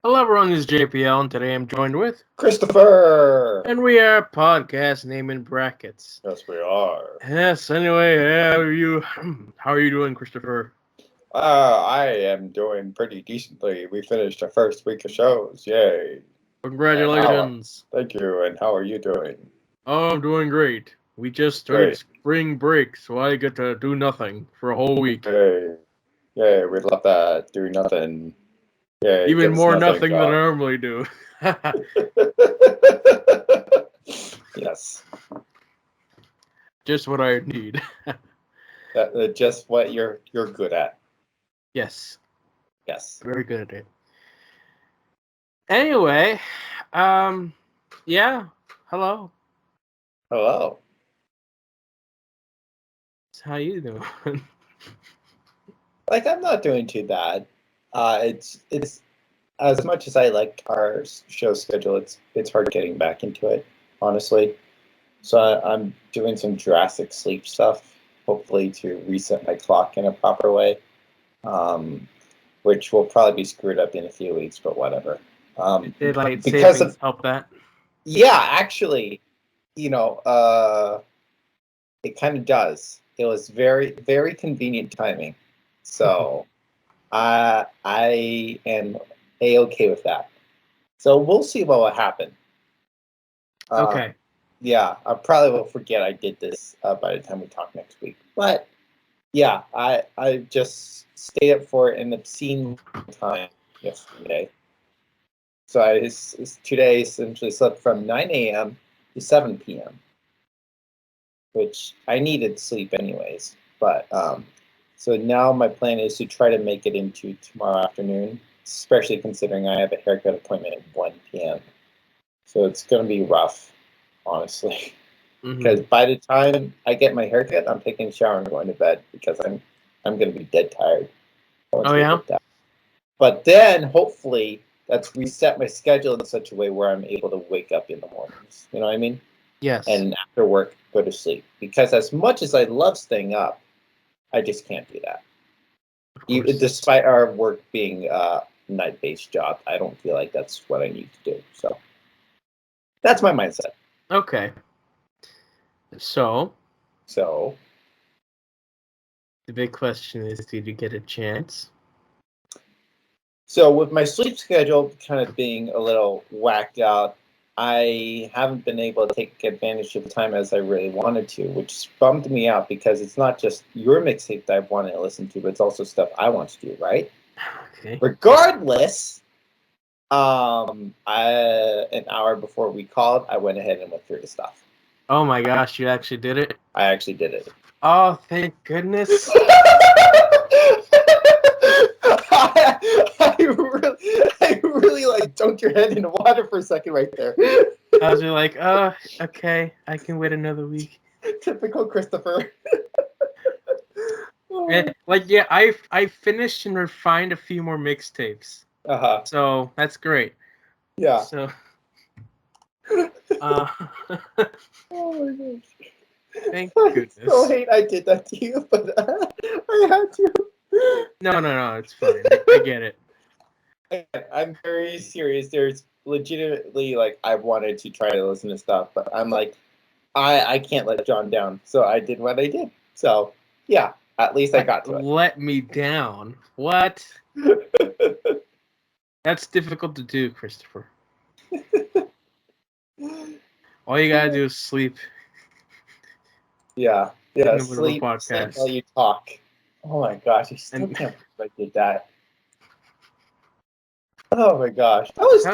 Hello everyone, this is JPL, and today I'm joined with... Christopher! And we are podcast name in brackets. Yes, we are. Yes, anyway, how are you doing, Christopher? I am doing pretty decently. We finished our first week of shows. Yay. Congratulations. Thank you. And how are you doing? Oh, I'm doing great. We just started spring break, so I get to do nothing for a whole week. Yay. Yay, we love that. Do nothing. Yay, Even more nothing than I normally do. Yes. Just what I need. Just what you're good at. Yes. Yes. Very good at it. Anyway, yeah. Hello. Hello. How you doing? I'm not doing too bad. It's as much as I like our show schedule, it's hard getting back into it, honestly. So I'm doing some drastic sleep stuff, hopefully to reset my clock in a proper way, which will probably be screwed up in a few weeks, but whatever. Daylight savings help that? Yeah, actually, it kind of does. It was very, very convenient timing. So I am A-okay with that. So we'll see what will happen. Okay. Yeah, I probably will forget I did this by the time we talk next week. But yeah, I just stayed up for an obscene time yesterday. So today essentially slept from 9 a.m. to 7 p.m., which I needed sleep anyways. But so now my plan is to try to make it into tomorrow afternoon, especially considering I have a haircut appointment at 1 p.m. So it's going to be rough, honestly. Because by the time I get my haircut, I'm taking a shower and going to bed because I'm going to be dead tired. Oh, yeah? But then, hopefully, that's reset my schedule in such a way where I'm able to wake up in the mornings. You know what I mean? Yes. And after work, go to sleep. Because as much as I love staying up, I just can't do that. Despite our work being a night-based job, I don't feel like that's what I need to do. So that's my mindset. Okay. So the big question is, did you get a chance? So with my sleep schedule kind of being a little whacked out, I haven't been able to take advantage of the time as I really wanted to, which bummed me out because it's not just your mixtape that I wanted to listen to, but it's also stuff I want to do, right? Okay. Regardless, an hour before we called, I went ahead and went through the stuff. Oh my gosh, you actually did it? I actually did it. Oh, thank goodness. I really like dunked your head in the water for a second right there. I was just like, oh, okay, I can wait another week. Typical Christopher. Yeah, I finished and refined a few more mixtapes. So that's great. Yeah. So. Oh my gosh. Thank goodness. I so hate I did that to you, but I had to. No, it's fine. I get it. I'm very serious. There's legitimately I wanted to try to listen to stuff, but I'm like, I can't let John down. So I did what I did. So yeah, at least I got to it. Let me down. What? That's difficult to do, Christopher. All you gotta do is sleep. Yeah. Sleep while you talk. Oh my gosh, I still can't believe I did that. Oh my gosh, that was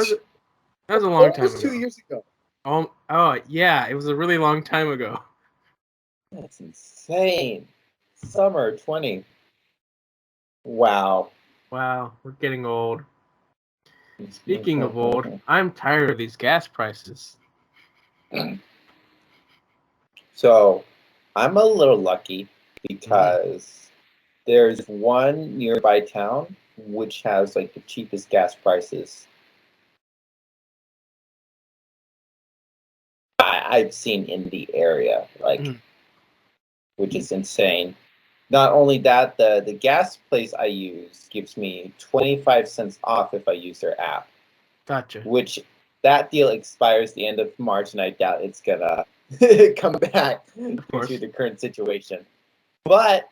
a long time ago. Almost 2 years ago. Oh yeah, it was a really long time ago. That's insane. Summer 20. Wow, we're getting old. Speaking of old, I'm tired of these gas prices. So, I'm a little lucky because there's one nearby town which has the cheapest gas prices I've seen in the area, which is insane. Not only that, the gas place I use gives me 25 cents off if I use their app. Gotcha. Which that deal expires the end of March, and I doubt it's gonna come back to the current situation. But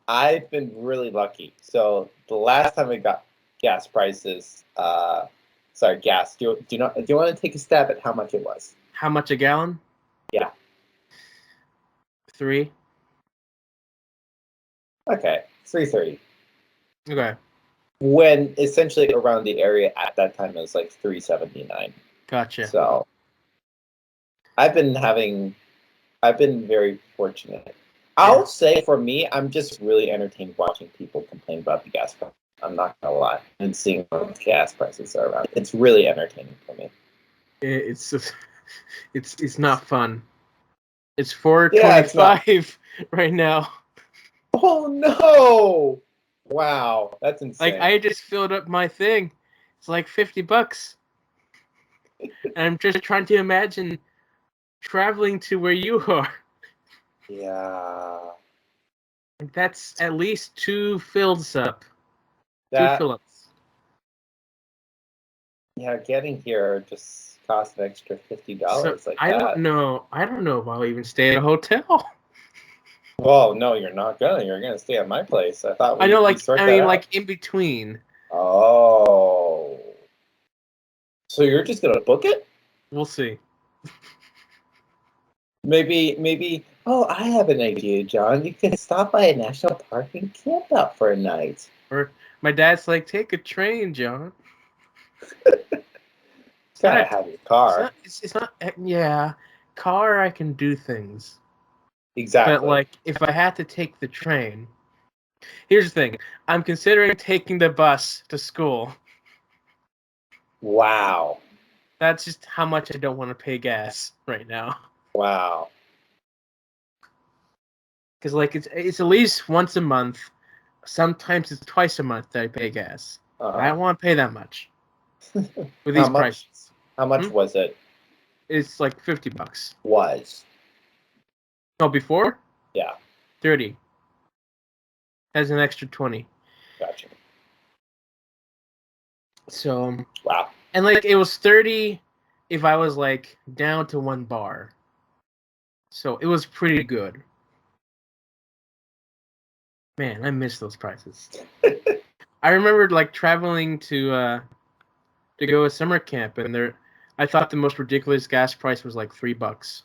I've been really lucky. So the last time I got gas prices, gas. Do you want to take a stab at how much it was? How much a gallon? Yeah. 3. Okay, $3.30. Okay. When essentially around the area at that time it was like $3.79. Gotcha. So I've been very fortunate. I'll say for me, I'm just really entertained watching people complain about the gas price. I'm not gonna lie, and seeing what gas prices are around. It's really entertaining for me. It's just, it's not fun. It's $4.25 right now. Oh no! Wow, that's insane. Like, I just filled up my thing. It's like $50. And I'm just trying to imagine traveling to where you are. Yeah. That's at least 2 fills up. 2 fill-ups. Yeah, getting here just cost an extra $50. So I don't know if I'll even stay at a hotel. Well, no, you're not gonna. You're gonna stay at my place. I thought I know, like in between. Oh. So you're just gonna book it? We'll see. Maybe. Oh, I have an idea, John. You can stop by a national park and camp out for a night. Or my dad's like, take a train, John. Gotta have your car. It's not. Yeah, car. I can do things. Exactly. But like, if I had to take the train, here's the thing: I'm considering taking the bus to school. Wow. That's just how much I don't want to pay gas right now. Wow. Because like it's at least once a month. Sometimes it's twice a month that I pay gas. I don't want to pay that much with these prices. How much was it? It's like $50. Was. No, before? Yeah. 30. Has an extra 20. Gotcha. So wow. And like it was 30 if I was like down to 1 bar. So it was pretty good. Man, I miss those prices. I remembered like traveling to go to summer camp, and I thought the most ridiculous gas price was like $3.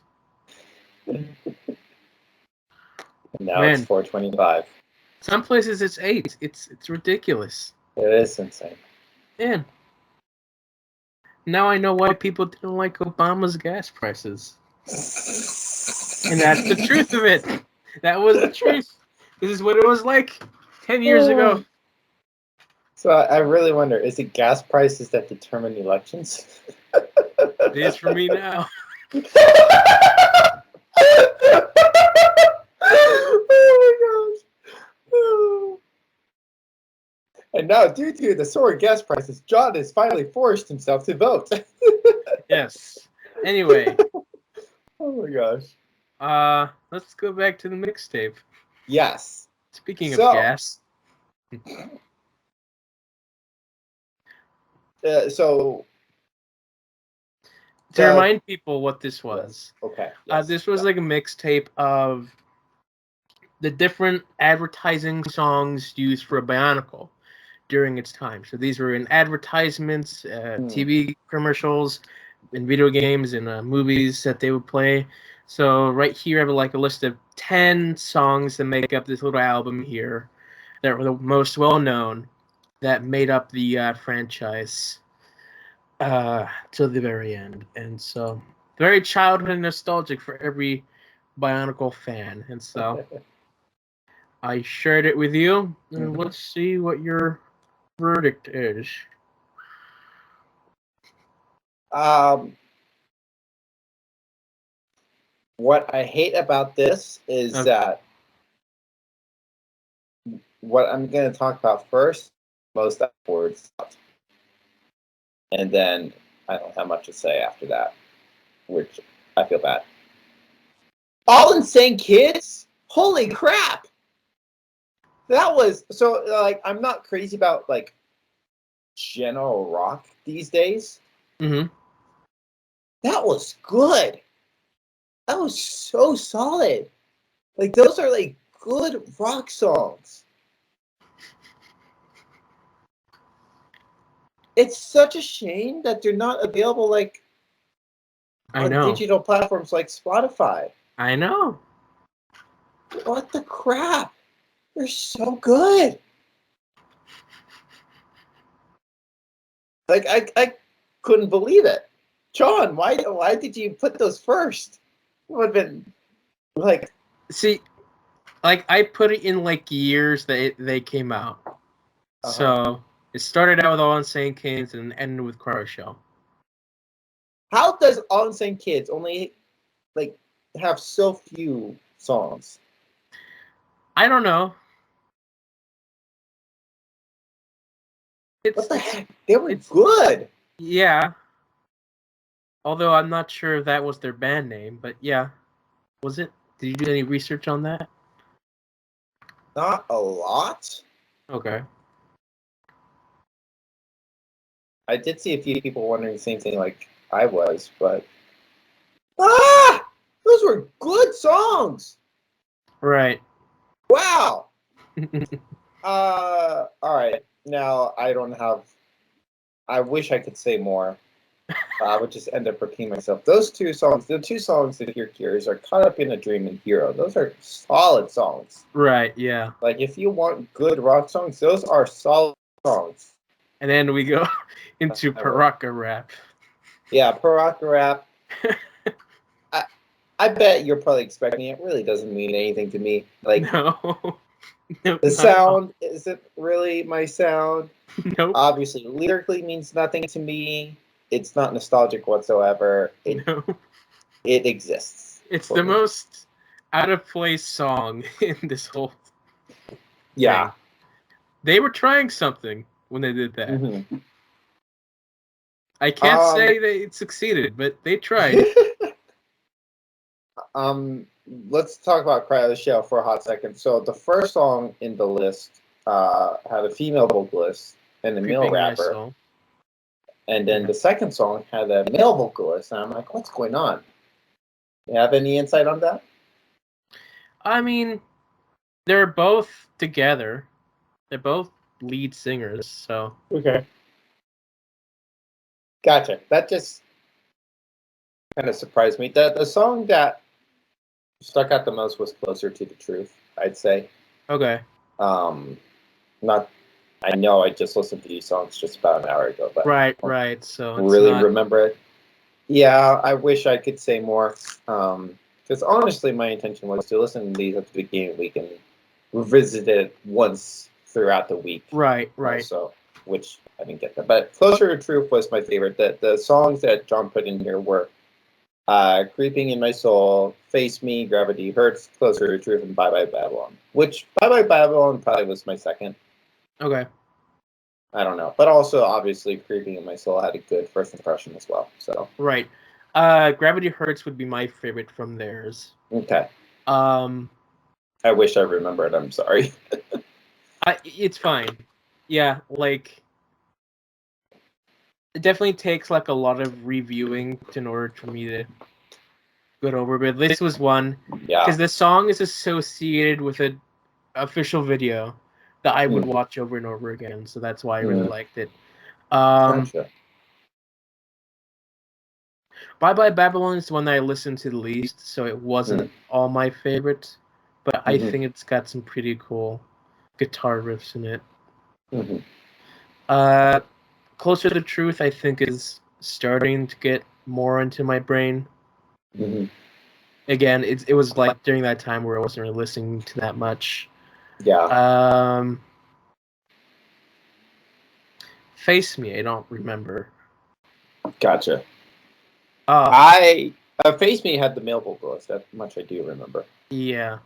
Now it's $4.25. Some places it's $8. It's ridiculous. It is insane. Man. Now I know why people didn't like Obama's gas prices. And that's the truth of it. That was the truth. This is what it was like 10 years ago. So I really wonder, is it gas prices that determine elections? It is for me now. Oh my gosh. And now, due to the soaring gas prices, John has finally forced himself to vote. Yes. Anyway. Oh my gosh. Let's go back to the mixtape. Yes. Speaking of gas. So to remind people what this was. Okay. This was like a mixtape of the different advertising songs used for Bionicle during its time. So these were in advertisements, TV commercials, in video games, in movies that they would play. So right here I have like a list of 10 songs that make up this little album here that were the most well-known that made up the franchise till the very end. And so very childhood and nostalgic for every Bionicle fan. And so I shared it with you, and let's see what your verdict is. What I hate about this is that what I'm going to talk about first, most words, and then I don't have much to say after that, which I feel bad. All Insane Kids? Holy crap! That was so like I'm not crazy about like general rock these days. Mm-hmm. That was good. That was so solid. Like, those are like good rock songs. It's such a shame that they're not available like I on know. digital platforms like Spotify. I know. What the crap? They're so good. Like, I couldn't believe it. John, why did you put those first? It would have been like, See, like I put it in like years that they came out. So it started out with All Insane Kids and ended with Car Show. how does All Insane Kids only like have so few songs? I don't know. What the heck? They were good. Yeah. Although I'm not sure if that was their band name, but yeah. Was it? Did you do any research on that? Not a lot. Okay. I did see a few people wondering the same thing like I was, but those were good songs. Right. Wow. All right. Now I wish I could say more. I would just end up repeating myself. Those two songs, the two songs that you're curious are Caught Up in a Dream and Hero. Those are solid songs. Right, yeah. Like, if you want good rock songs, those are solid songs. And then we go into Paraka rap. Yeah, Paraka rap. I bet you're probably expecting it. It really doesn't mean anything to me. Like, no. the sound isn't really my sound. Nope. Obviously, lyrically means nothing to me. It's not nostalgic whatsoever. It exists. It's the most out of place song in this whole thing. They were trying something when they did that. Mm-hmm. I can't say they succeeded, but they tried. Let's talk about Cry of the Shell for a hot second. So the first song in the list had a female vocalist and a male rapper. And then the second song had a male vocalist. And I'm like, what's going on? You have any insight on that? I mean, they're both together. They're both lead singers, so. Okay. Gotcha. That just kind of surprised me. The song that stuck out the most was Closer to the Truth, I'd say. Okay. Not. I know I just listened to these songs just about an hour ago, but right. So it's really remember it. Yeah, I wish I could say more. Because honestly, my intention was to listen to these at the beginning of the week and revisit it once throughout the week. Right. So, which I didn't get that. But Closer to Truth was my favorite. The songs that John put in here were Creeping in My Soul, Face Me, Gravity Hurts, Closer to Truth, and Bye Bye Babylon. Which Bye Bye Babylon probably was my second. Okay. I don't know. But also, obviously, Creeping in My Soul had a good first impression as well. So. Right. Gravity Hurts would be my favorite from theirs. Okay. I wish I remembered. I'm sorry. It's fine. Yeah, like it definitely takes like a lot of reviewing in order for me to get over. But this was one because the song is associated with an official video that I would watch over and over again. So that's why I really liked it. Gotcha. Bye Bye Babylon is the one that I listened to the least, so it wasn't all my favorite. But I think it's got some pretty cool guitar riffs in it. Closer to the Truth, I think, is starting to get more into my brain. Again, it was like during that time where I wasn't really listening to that much. Yeah. Face Me, I don't remember. Gotcha. Face Me had the male vocalist. That much I do remember. Yeah.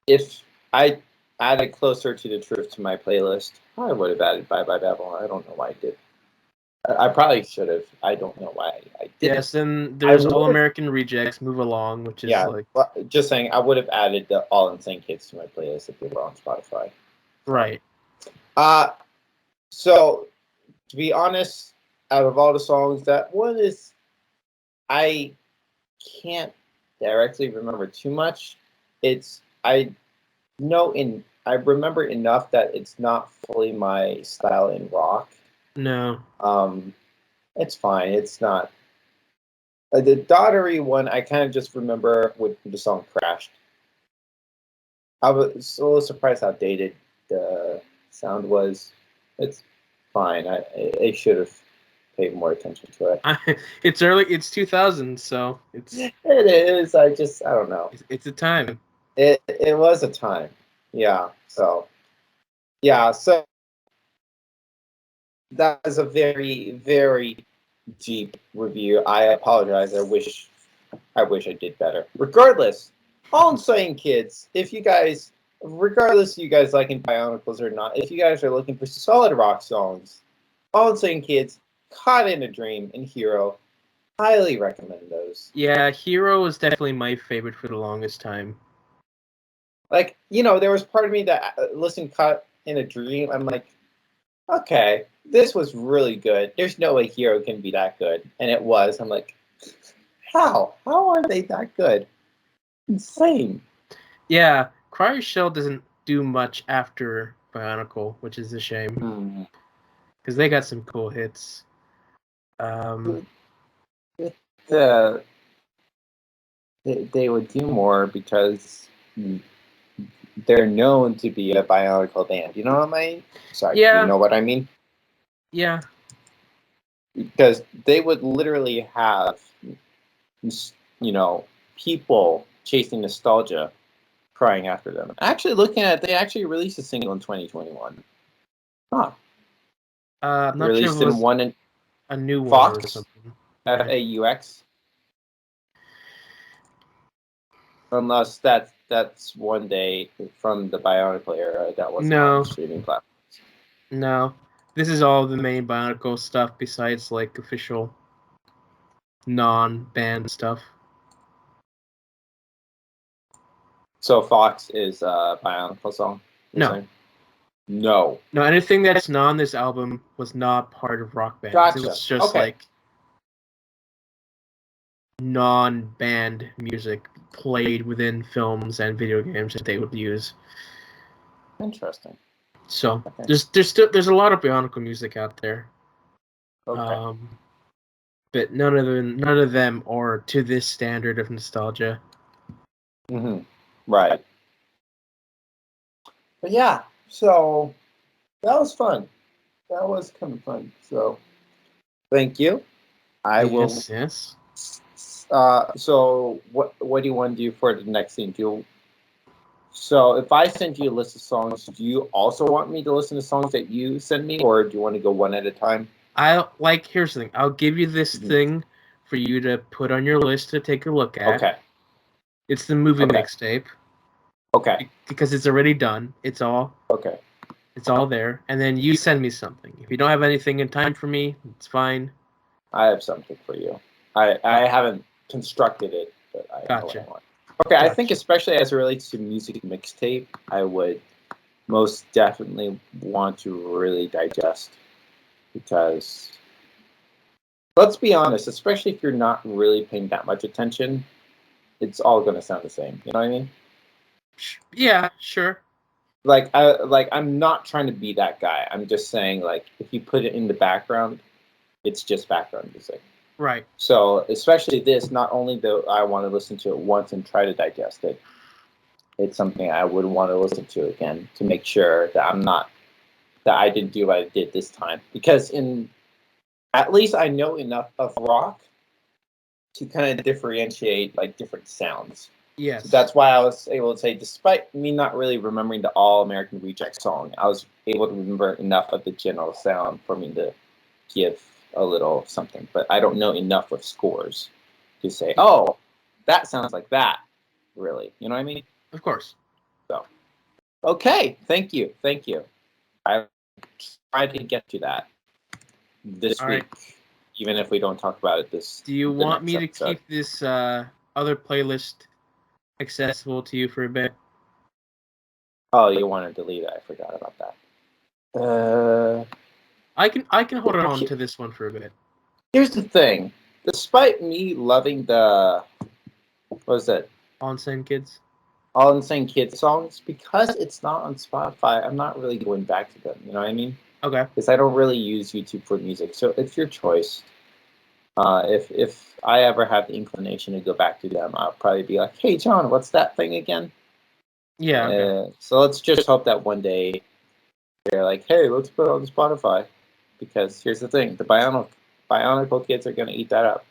If I added Closer to the Truth to my playlist, I would have added Bye Bye Babylon. I don't know why I did. I probably should have. I don't know why I didn't. Yes, and there's All American Rejects, Move Along, which is like... just saying, I would have added the All Insane Kids to my playlist if they were on Spotify. Right. So, to be honest, out of all the songs, that one is I can't directly remember too much. I remember enough that it's not fully my style in rock. No. It's fine. It's not the Daughtery one. I kind of just remember when the song crashed. I was a little surprised how dated the sound was. It's fine. I should have paid more attention to it. It's early. It's 2000, so It is. I don't know. it's a time. It was a time. Yeah. So yeah. So that is a very very deep review. I apologize. I wish I did better. Regardless, all I'm saying, kids, if you guys, regardless of you guys liking Bionicles or not, if you guys are looking for solid rock songs, all I'm saying, kids, Caught in a Dream and Hero, highly recommend those. Yeah, Hero was definitely my favorite for the longest time. Like, there was part of me that listened Caught in a Dream. I'm like, okay, this was really good. There's no way Hero can be that good. And it was. I'm like, how? How are they that good? Insane. Yeah, Cry Shell doesn't do much after Bionicle, which is a shame. Because they got some cool hits. They would do more because they're known to be a Bionicle band. You know what I mean? Sorry, Yeah. you know what I mean? Yeah. Because they would literally have, people chasing nostalgia crying after them. Actually, looking at it, they actually released a single in 2021. Huh. I'm not Released sure if it in was one in a new one or Fox, something. FAUX. Unless that's one day from the Bionicle era that wasn't on streaming platforms. No. This is all the main Bionicle stuff besides like official non-band stuff. So Fox is a Bionicle song? No. Saying? No. No, anything that's not on this album was not part of Rock Band. Gotcha. It was just like non-band music played within films and video games that they would use. Interesting. So there's a lot of Bionicle music out there. Okay. But none of them are to this standard of nostalgia. Mm-hmm. Right. But yeah, so that was fun. That was kind of fun. So thank you. I will. Yes. So what do you want to do for the next thing? So if I send you a list of songs, do you also want me to listen to songs that you send me, or do you want to go one at a time? Here's the thing. I'll give you this thing for you to put on your list to take a look at. Okay. It's the movie mixtape. Okay. Because it's already done. It's all there. And then you send me something. If you don't have anything in time for me, it's fine. I have something for you. I haven't constructed it, but I know what I want. Okay, I think especially as it relates to music mixtape, I would most definitely want to really digest, because let's be honest, especially if you're not really paying that much attention, it's all going to sound the same. You know what I mean? Yeah, sure. I'm not trying to be that guy. I'm just saying, like, if you put it in the background, it's just background music. Right. So especially this, not only do I want to listen to it once and try to digest it, it's something I would want to listen to again to make sure that I didn't do what I did this time. Because at least I know enough of rock to kind of differentiate like different sounds. Yes. So that's why I was able to say, despite me not really remembering the All American Reject song, I was able to remember enough of the general sound for me to give a little something. But I don't know enough of scores to say, oh, that sounds like that. Really, you know what I mean? Of course. So, okay, thank you. I tried to get to that this week, even if we don't talk about it this. Do you want me to keep this other playlist accessible to you for a bit? Oh, you want to delete it? I forgot about that. I can hold on to this one for a bit. Here's the thing. Despite me loving the, what was it? All Insane Kids. All Insane Kids songs, because it's not on Spotify, I'm not really going back to them. You know what I mean? Okay. Because I don't really use YouTube for music, so it's your choice. If I ever have the inclination to go back to them, I'll probably be like, "Hey, John, what's that thing again?" Yeah. Okay. So let's just hope that one day they're like, "Hey, let's put it on Spotify," because here's the thing: the Bionicle kids are gonna eat that up.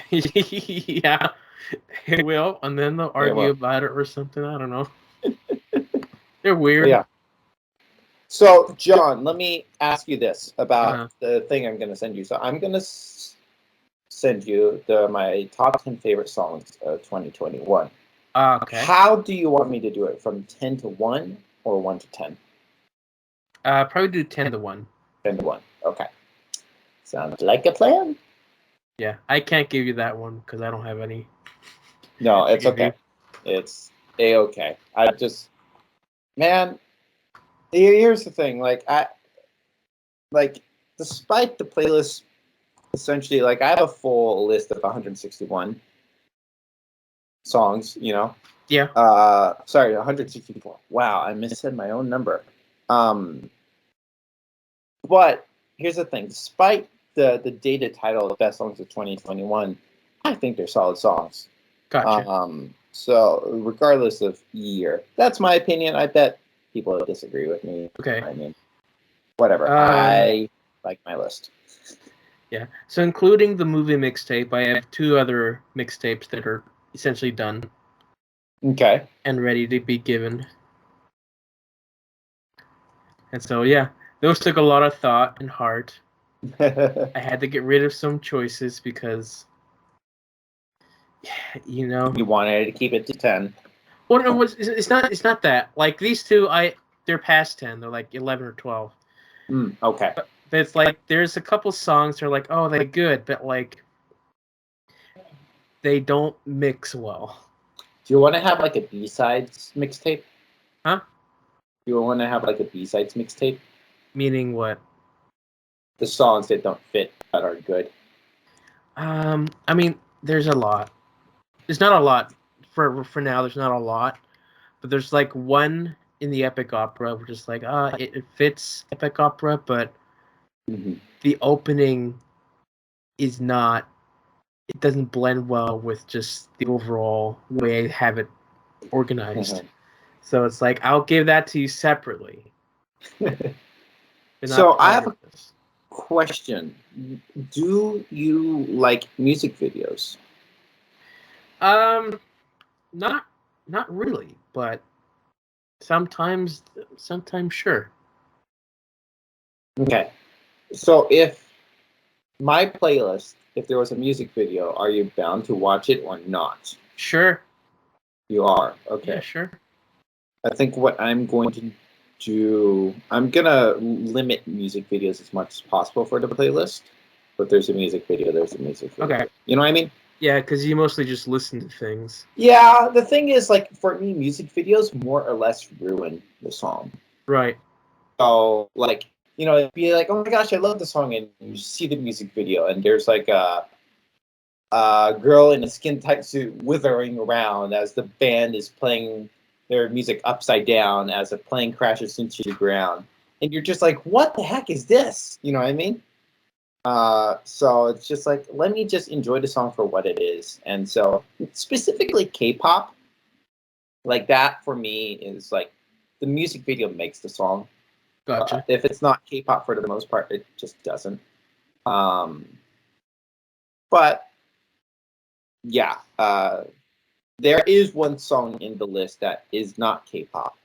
Yeah, it will, and then they'll argue about it or something. I don't know. They're weird. Yeah. So, John, let me ask you this about the thing I'm going to send you. So, I'm going to send you my top 10 favorite songs of 2021. Okay. How do you want me to do it? From 10 to 1 or 1 to 10? Probably do 10 to 1. 10 to 1. Okay. Sounds like a plan. Yeah, I can't give you that one because I don't have any. No, it's okay. It's A-okay. I just, man, here's the thing. Despite the playlist, essentially, I have a full list of 161 songs, Yeah. Sorry, 164. Wow, I missaid my own number. But here's the thing. Despite the dated title of Best Songs of 2021, I think they're solid songs. Gotcha. So regardless of year, that's my opinion. I bet people disagree with me. Okay. I mean, whatever. I like my list. Yeah. So including the movie mixtape, I have 2 other mixtapes that are essentially done. Okay. And ready to be given. And so, yeah, those took a lot of thought and heart. I had to get rid of some choices because, you wanted to keep it to 10. Well, no, it's not that. Like these 2, they're past 10. They're like 11 or 12. Okay. But it's like there's a couple songs that are like, oh, they're good, but they don't mix well. Do you want to have a B-sides mixtape? Huh? Do you want to have a B-sides mixtape? Meaning what? The songs that don't fit that are good. I mean, there's a lot. There's not a lot for now. There's not a lot, but there's one in the epic opera, which is it fits epic opera, but the opening is not. It doesn't blend well with just the overall way I have it organized. So it's I'll give that to you separately. So I have a question. Do you like music videos? Not really, but sometimes sure. Okay. So if my playlist, if there was a music video, are you bound to watch it or not? Sure. You are. Okay. Yeah, sure. I think what I'm going to do, I'm gonna limit music videos as much as possible for the playlist. But there's a music video, there's a music video. Okay. You know what I mean? Yeah, because you mostly just listen to things. Yeah, the thing is, for me, music videos more or less ruin the song. Right. So, it'd be like, oh my gosh, I love the song, and you see the music video, and there's a girl in a skin tight suit withering around as the band is playing their music upside down as a plane crashes into the ground, and you're just like, what the heck is this? You know what I mean? So it's just let me just enjoy the song for what it is. And so specifically K-pop, that for me is the music video makes the song. Gotcha. If it's not K-pop for the most part, it just doesn't. But yeah, there is one song in the list that is not K-pop,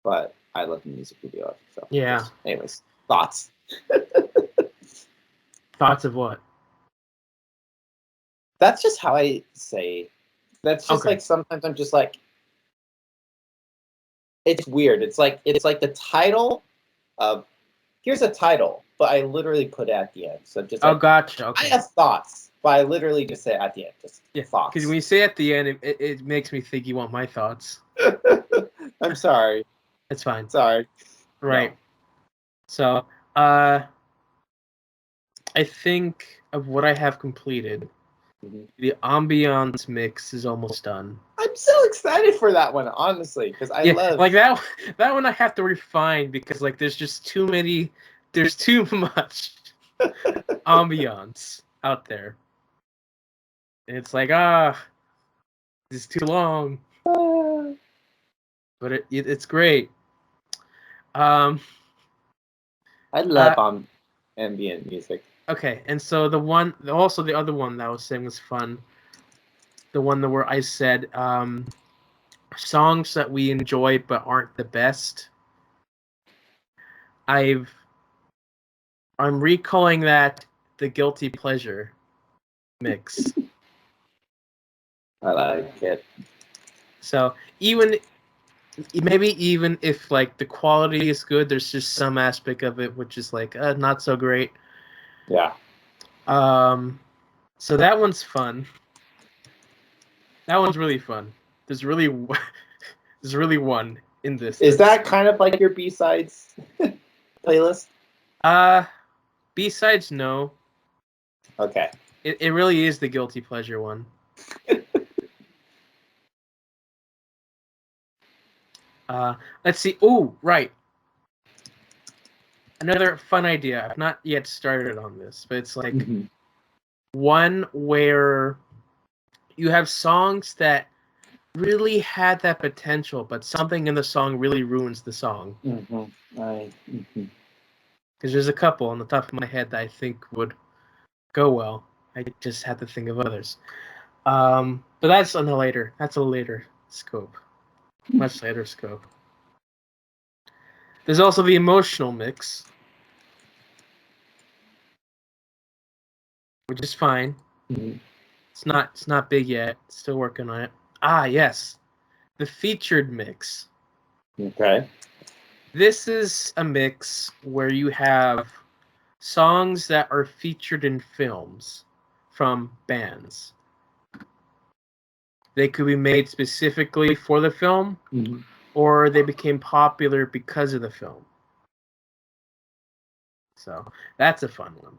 but I love the music video. So yeah. Anyways, thoughts. Thoughts of what? That's just how I say. That's just sometimes I'm just it's weird. It's like the title of here's a title, but I literally put it at the end. So just gotcha. Okay. I have thoughts, but I literally just say at the end, just thoughts. Because when you say at the end, it makes me think you want my thoughts. I'm sorry. It's fine. Sorry. Right. So, I think of what I have completed. The ambiance mix is almost done. I'm so excited for that one, honestly, because I love like that. That one I have to refine because like there's just too many. There's too much ambiance out there. And it's like it's too long, but it's great. I love ambient music. Okay, and so the other one that I was saying was fun. The one where I said songs that we enjoy but aren't the best. I'm recalling that the guilty pleasure mix. I like it. So even if like the quality is good, there's just some aspect of it which is like not so great. Yeah. So that one's fun. That one's really fun. There's really one in this. Is that kind of like your B-sides playlist? B-sides, no. Okay. It really is the guilty pleasure one. Let's see. Oh, right. Another fun idea. I've not yet started on this, but it's like one where you have songs that really had that potential, but something in the song really ruins the song. Because there's a couple on the top of my head that I think would go well. I just had to think of others. But that's a later scope. Much later scope. There's also the emotional mix, which is fine. It's not big yet. Still working on it. Yes. The featured mix. Okay. This is a mix where you have songs that are featured in films from bands. They could be made specifically for the film, or they became popular because of the film. So that's a fun one.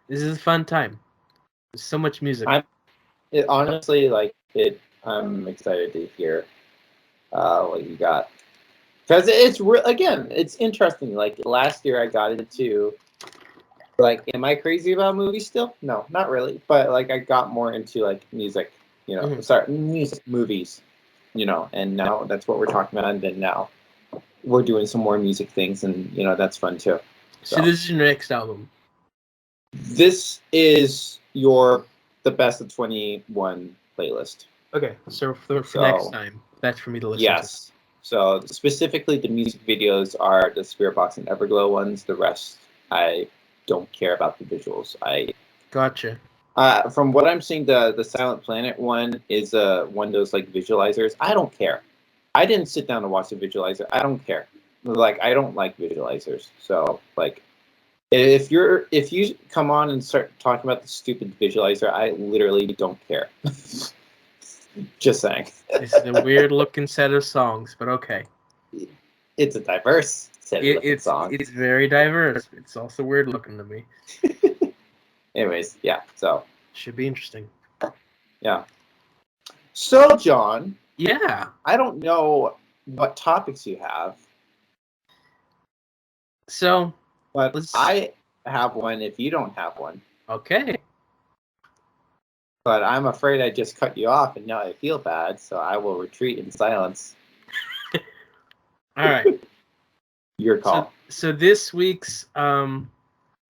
This is a fun time. There's so much music. Honestly, I'm excited to hear what you got. Because it's interesting. Like last year, I got into am I crazy about movies still? No, not really. But like I got more into like music, music movies, and now that's what we're talking about. And then now we're doing some more music things, and that's fun too. So this is your next album. This is the best of 21 playlist. Okay, so for next time, that's for me to listen to. Yes. So specifically, the music videos are the Spirit Box and Everglow ones. The rest, I don't care about the visuals. Gotcha. From what I'm seeing, the Silent Planet one is one of those like visualizers. I don't care. I didn't sit down to watch the visualizer. I don't care. Like I don't like visualizers. So like, if you come on and start talking about the stupid visualizer, I literally don't care. Just saying. This is a weird looking set of songs, but okay. It's a diverse set of songs. It's very diverse. It's also weird looking to me. Anyways, yeah, so. Should be interesting. Yeah. So, John. Yeah. I don't know what topics you have. So. But I have one if you don't have one. Okay. But I'm afraid I just cut you off and now I feel bad, so I will retreat in silence. All right. Your call. So this week's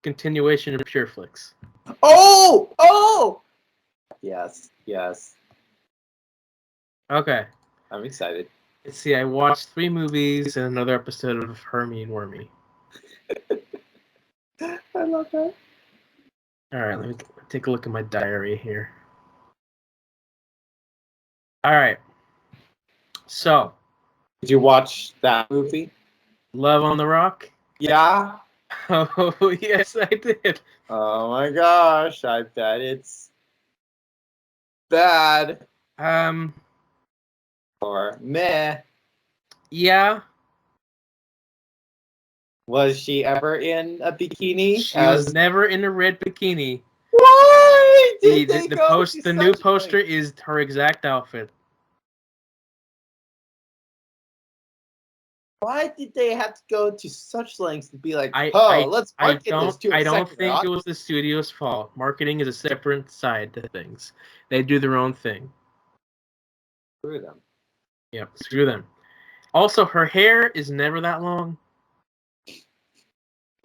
continuation of Pure Flix. Oh! Yes. Okay. I'm excited. Let's see, I watched 3 movies and another episode of Hermie and Wormy. I love that. All right, let me take a look at my diary here. All right. So. Did you watch that movie? Love on the Rock? Yeah. Oh, yes, I did. Oh my gosh, I bet it's bad, Um, or meh? yeah. Was she ever in a bikini? She was never in a red bikini. Why did they go to The new such poster lengths? is her exact outfit. Why did they have to go to such lengths to be like, I let's market this to a I don't second think it audience? was the studio's fault. Marketing is a separate side to things. They do their own thing. Screw them. Yep, screw them. Also, her hair is never that long.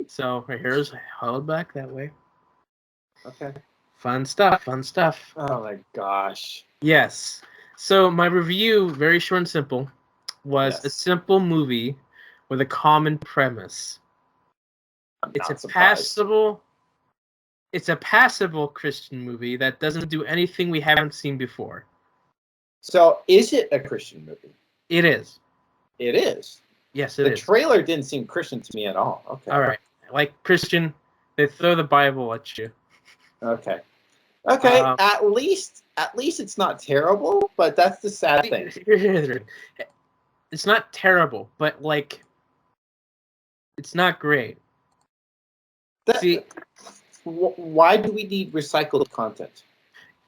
So her hair is held back that way. Okay. Fun stuff, fun stuff. Oh my gosh. Yes. So my review, very short and simple, was a Yes. simple movie with a common premise. I'm It's a not surprised. passable Christian movie that doesn't do anything we haven't seen before. So, is it a Christian movie? It is. It is. Yes, it The is. trailer didn't seem Christian to me at all. Okay. All right. Like Christian, they throw the Bible at you. Okay. Okay. At least it's not terrible, but that's the sad thing. It's not terrible, but like, it's not great. See, why do we need recycled content?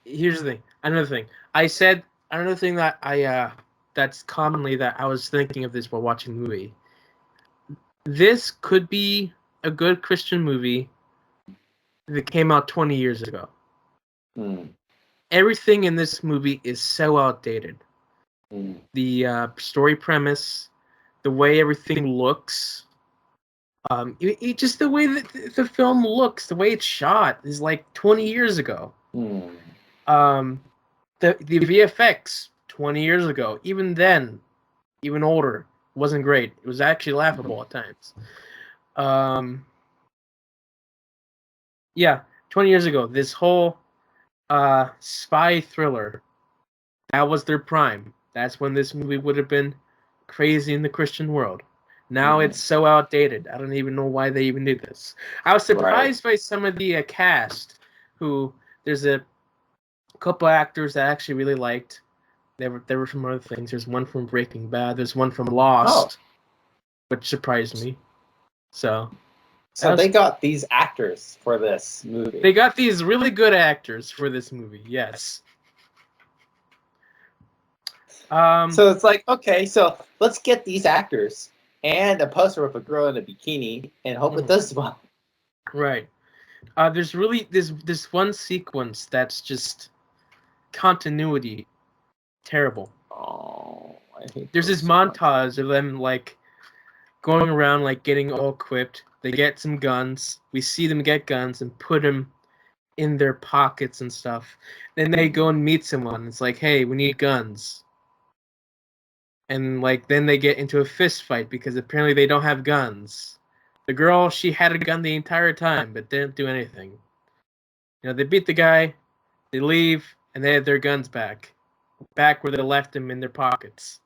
here's the thing. Another thing. I said another thing that that's commonly that I was thinking of this while watching the movie. This could be a good Christian movie that came out 20 years ago. Everything in this movie is so outdated. The story premise, the way everything looks, just the way that the film looks, the way it's shot is like 20 years ago. The VFX 20 years ago, even then, even older, wasn't great. It was actually laughable at times. Yeah, 20 years ago, this whole spy thriller, that was their prime. That's when this movie would have been crazy in the Christian world. Now it's so outdated. I don't even know why they even did this. I was surprised by some of the cast, who there's a couple actors that I actually really liked. They were from other things. There's one from Breaking Bad. There's one from Lost, which surprised me. So they got these actors for this movie. They got these really good actors for this movie. Yes. So it's like, okay, so let's get these actors and a poster of a girl in a bikini and hope it does well. Right. There's really this one sequence that's just continuity terrible. Oh, I hate There's this montage of them like going around like getting all equipped. They get some guns. We see them get guns and put them in their pockets and stuff. Then they go and meet someone. It's like, hey, we need guns. And like then they get into a fist fight because apparently they don't have guns. The girl, she had a gun the entire time but didn't do anything. You know, they beat the guy, they leave, and they have their guns back where they left them in their pockets.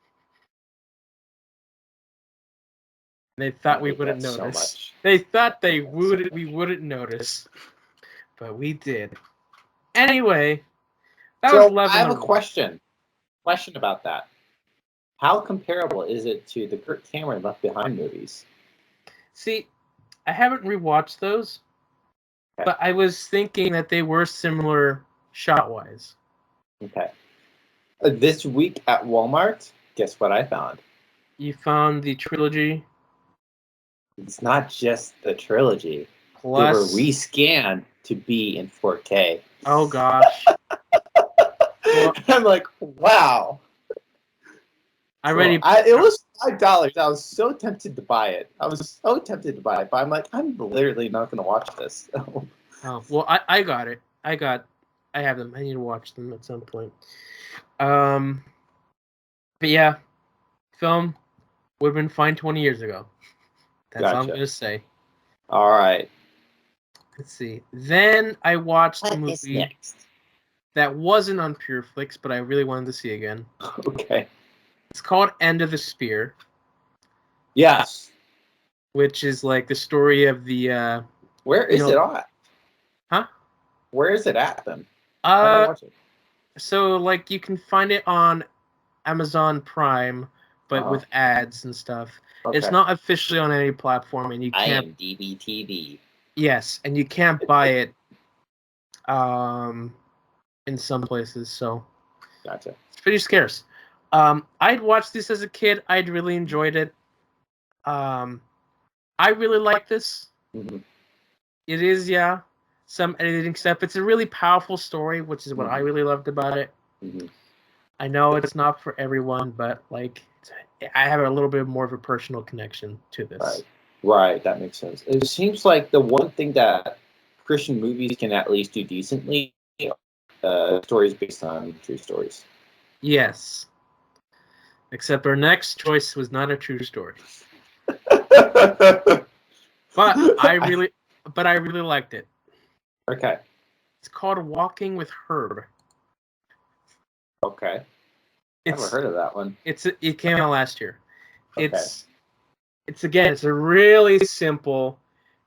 They thought we wouldn't notice. They thought we wouldn't notice, but we did. Anyway, that was love. I have a question about that. How comparable is it to the Kirk Cameron Left Behind movies? See, I haven't rewatched those, but I was thinking that they were similar shot-wise. Okay. This week at Walmart, guess what I found? You found the trilogy? It's not just the trilogy. Plus... They were rescanned to be in 4K. Oh, gosh. Well, I'm like, wow. It was $5. I was so tempted to buy it. But I'm like, I'm literally not going to watch this. Oh, well, I got it. I have them. I need to watch them at some point. But yeah, film would have been fine 20 years ago. That's all I'm going to say. All right. Let's see. Then I watched a movie that wasn't on Pureflix, but I really wanted to see again. Okay. It's called End of the Spear. Yes. Which is like the story of the... Where is it at? Huh? Where is it at then? How do I watch it? So like you can find it on Amazon Prime, but with ads and stuff. Okay. It's not officially on any platform, and you can't. IMDb TV. Yes, and you can't buy it in some places, so Gotcha. it's pretty scarce. I'd watched this as a kid. I'd really enjoyed it. I really like this. Mm-hmm. It is, yeah, some editing stuff. It's a really powerful story, which is what I really loved about it. Mm-hmm. I know it's not for everyone, but like I have a little bit more of a personal connection to this. Right, that makes sense. It seems like the one thing that Christian movies can at least do decently stories based on true stories. Yes. Except our next choice was not a true story. But I really liked it. Okay. It's called Walking with Herb. Okay. Never heard of that one. It came out last year. Okay. It's a really simple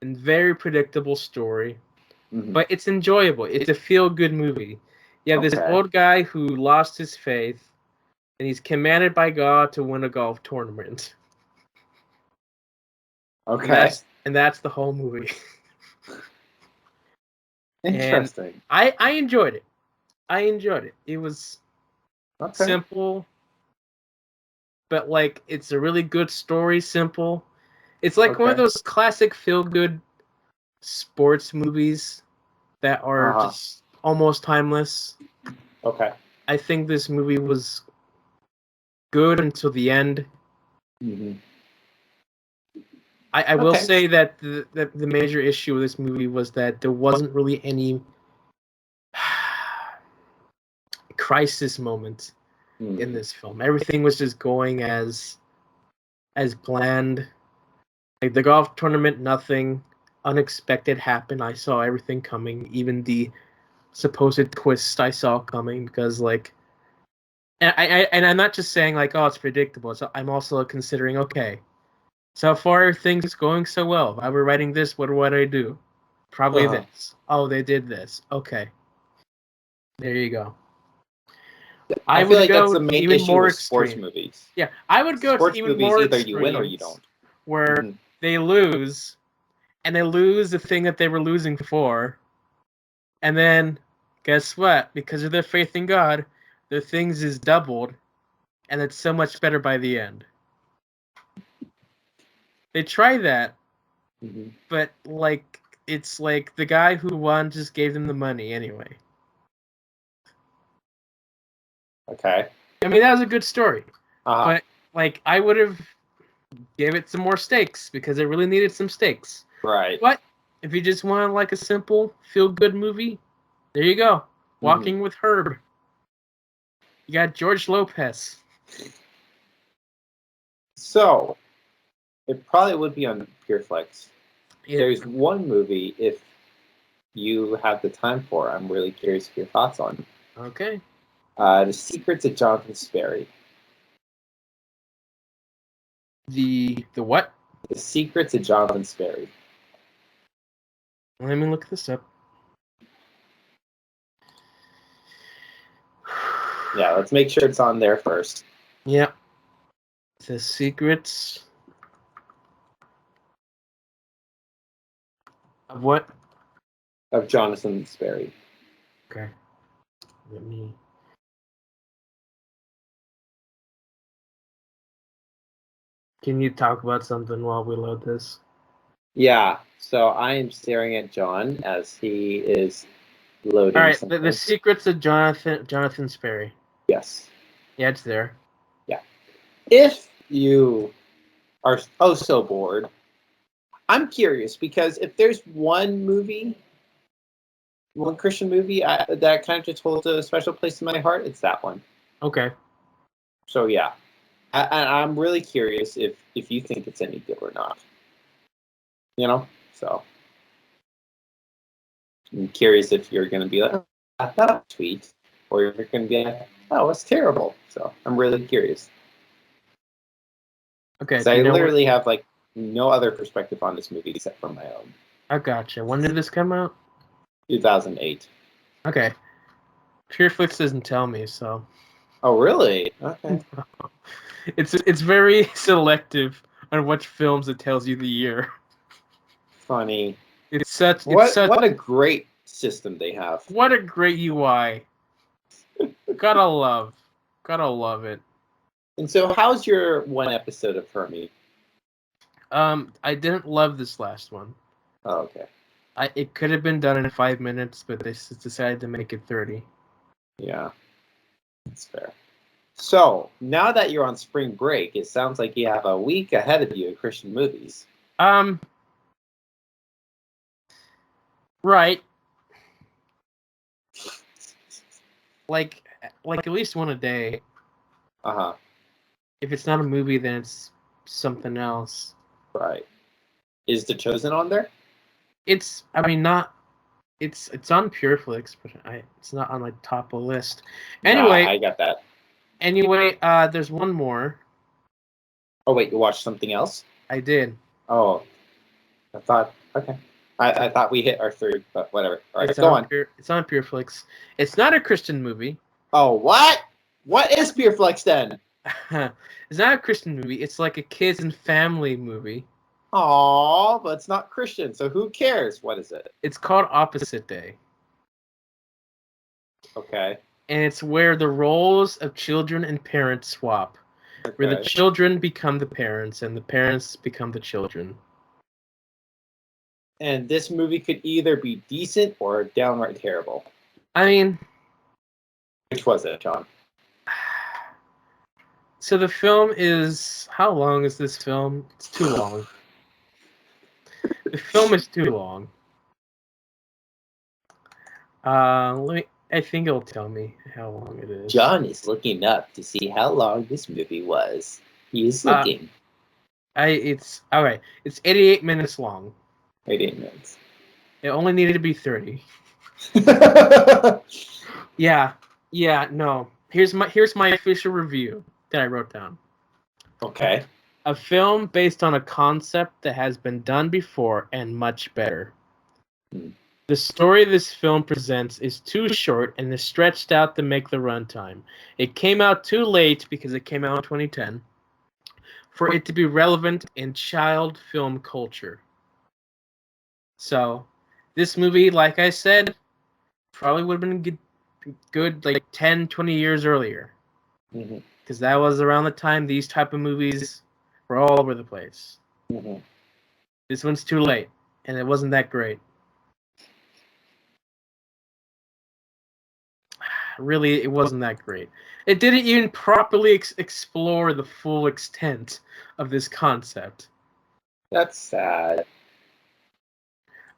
and very predictable story, but it's enjoyable. It's a feel-good movie. You have this old guy who lost his faith, and he's commanded by God to win a golf tournament. Okay. And that's the whole movie. Interesting. And I enjoyed it. It was simple, but like it's a really good story. Simple. It's like one of those classic feel-good sports movies that are just almost timeless. Okay. I think this movie was good until the end. Mm-hmm. I will say that the major issue with this movie was that there wasn't really any crisis moment in this film. Everything was just going as planned. Like the golf tournament, nothing unexpected happened. I saw everything coming, even the supposed twist I saw coming, because like, and I'm not just saying like, oh, it's predictable. So I'm also considering, okay, so far things going so well. If I were writing this, what would I do? Probably this. Oh, they did this. Okay, there you go. I feel like that's the main issue with sports movies. Yeah, I would go to even more either you win or you don't. Where they lose, and they lose the thing that they were losing for, and then guess what? Because of their faith in God, their things is doubled, and it's so much better by the end. They try that, but like it's like the guy who won just gave them the money anyway. Okay. I mean, that was a good story, but like I would have gave it some more stakes because it really needed some stakes. Right. But if you just want like a simple feel-good movie, there you go. Walking with Herb. You got George Lopez. So, it probably would be on PureFlix. There's one movie, if you have the time for, I'm really curious of your thoughts on. Okay. The Secrets of Jonathan Sperry. The what? The Secrets of Jonathan Sperry. Let me look this up. Yeah, let's make sure it's on there first. Yeah. The Secrets of what? Of Jonathan Sperry. Okay. Let me. Can you talk about something while we load this? Yeah. So I am staring at John as he is loading. All right. The Secrets of Jonathan Sperry. Yes. Yeah, it's there. Yeah. If you are so bored, I'm curious because if there's one Christian movie that kind of just holds a special place in my heart, it's that one. Okay. So yeah, I'm really curious if you think it's any good or not. You know, so I'm curious if you're going to be like, I thought it was sweet, or if you're going to be like, oh, it's terrible. So I'm really curious. Okay. So I literally have like no other perspective on this movie except for my own. I gotcha. When did this come out? 2008. Okay. Pureflix doesn't tell me, so. Oh, really? Okay. It's very selective on which films it tells you the year. Funny. What a great system they have. What a great UI. Gotta love it. And so, how's your one episode of Hermie? I didn't love this last one. Oh, okay. It could have been done in 5 minutes, but they decided to make it 30. Yeah, that's fair. So, now that you're on spring break, it sounds like you have a week ahead of you of Christian movies. Right. Like at least one a day. Uh-huh. If it's not a movie, then it's something else. Right. Is The Chosen on there? It's on Pureflix, but it's not on my top of the list. Anyway, I got that. Anyway, there's one more. Oh wait, you watched something else? I did. Oh, I thought okay. I thought we hit our third, but whatever. All right, Go on. It's on Pureflix. It's not a Christian movie. Oh, what? What is Pureflix then? It's not a Christian movie. It's like a kids and family movie. Aw, but it's not Christian, so who cares? What is it? It's called Opposite Day. Okay. And it's where the roles of children and parents swap. Okay. Where the children become the parents and the parents become the children. And this movie could either be decent or downright terrible. I mean... Which was it, John? So the film is... How long is this film? It's too long. The film is too long. I think it'll tell me how long it is. John is looking up to see how long this movie was. He is looking. It's all right. It's 88 minutes long. 88 minutes. It only needed to be 30. Yeah. No. Here's my official review that I wrote down. Okay. A film based on a concept that has been done before and much better. The story this film presents is too short and is stretched out to make the runtime. It came out too late because it came out in 2010 for it to be relevant in child film culture. So, this movie, like I said, probably would have been good like 10, 20 years earlier. Because that was around the time these type of movies were all over the place. This one's too late, and it wasn't that great. Really, it wasn't that great. It didn't even properly explore the full extent of this concept. That's sad.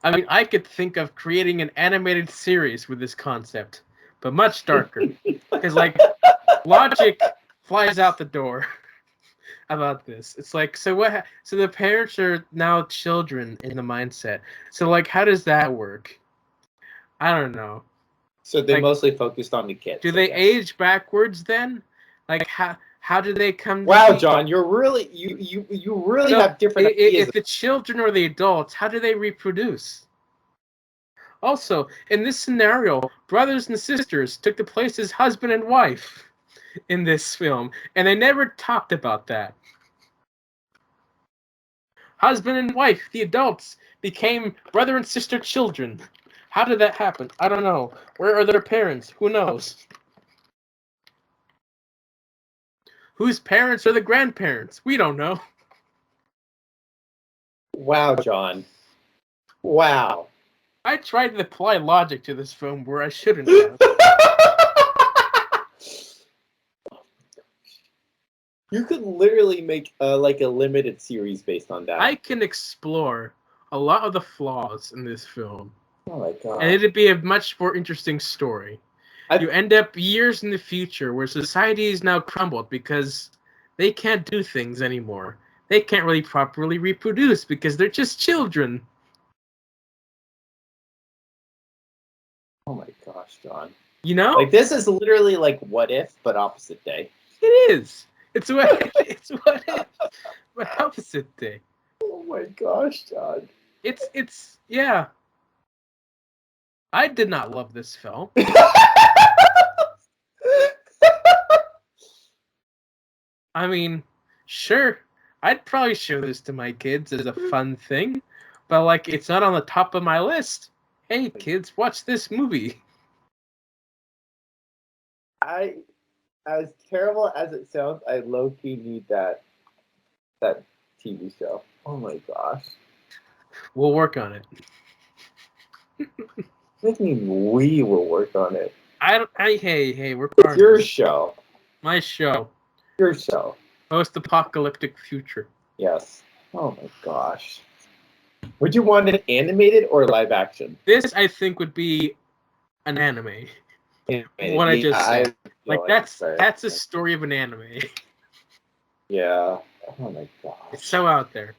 I mean, I could think of creating an animated series with this concept, but much darker. Because, like, logic flies out the door about this. It's like, so what? So the parents are now children in the mindset. So, like, how does that work? I don't know. So they mostly focused on the kids. Do they age backwards then? Like how do they come? Wow, John, you're really you really have different ideas. If the children or the adults, how do they reproduce? Also, in this scenario, brothers and sisters took the place as husband and wife in this film, and they never talked about that. Husband and wife, the adults, became brother and sister children. How did that happen? I don't know. Where are their parents? Who knows? Whose parents are the grandparents? We don't know. Wow, John. Wow. I tried to apply logic to this film where I shouldn't have. You could literally make like a limited series based on that. I can explore a lot of the flaws in this film. Oh my god. And it'd be a much more interesting story. You end up years in the future where society is now crumbled because they can't do things anymore. They can't really properly reproduce because they're just children. Oh my gosh, John. You know? Like, this is literally like What If, but opposite day. It is. It's what if, but opposite day. Oh my gosh, John. It's yeah. I did not love this film. I mean, sure, I'd probably show this to my kids as a fun thing, but like, it's not on the top of my list. Hey, kids, watch this movie. As terrible as it sounds, I low-key need that TV show. Oh my gosh. We'll work on it. I mean, we will work on it. Hey, we're It's your show. My show. Your show. Post-apocalyptic future. Yes. Oh my gosh. Would you want it animated or live action? This, I think, would be an anime. Animated. What I just said. Like That's a story of an anime. Yeah. Oh my gosh. It's so out there.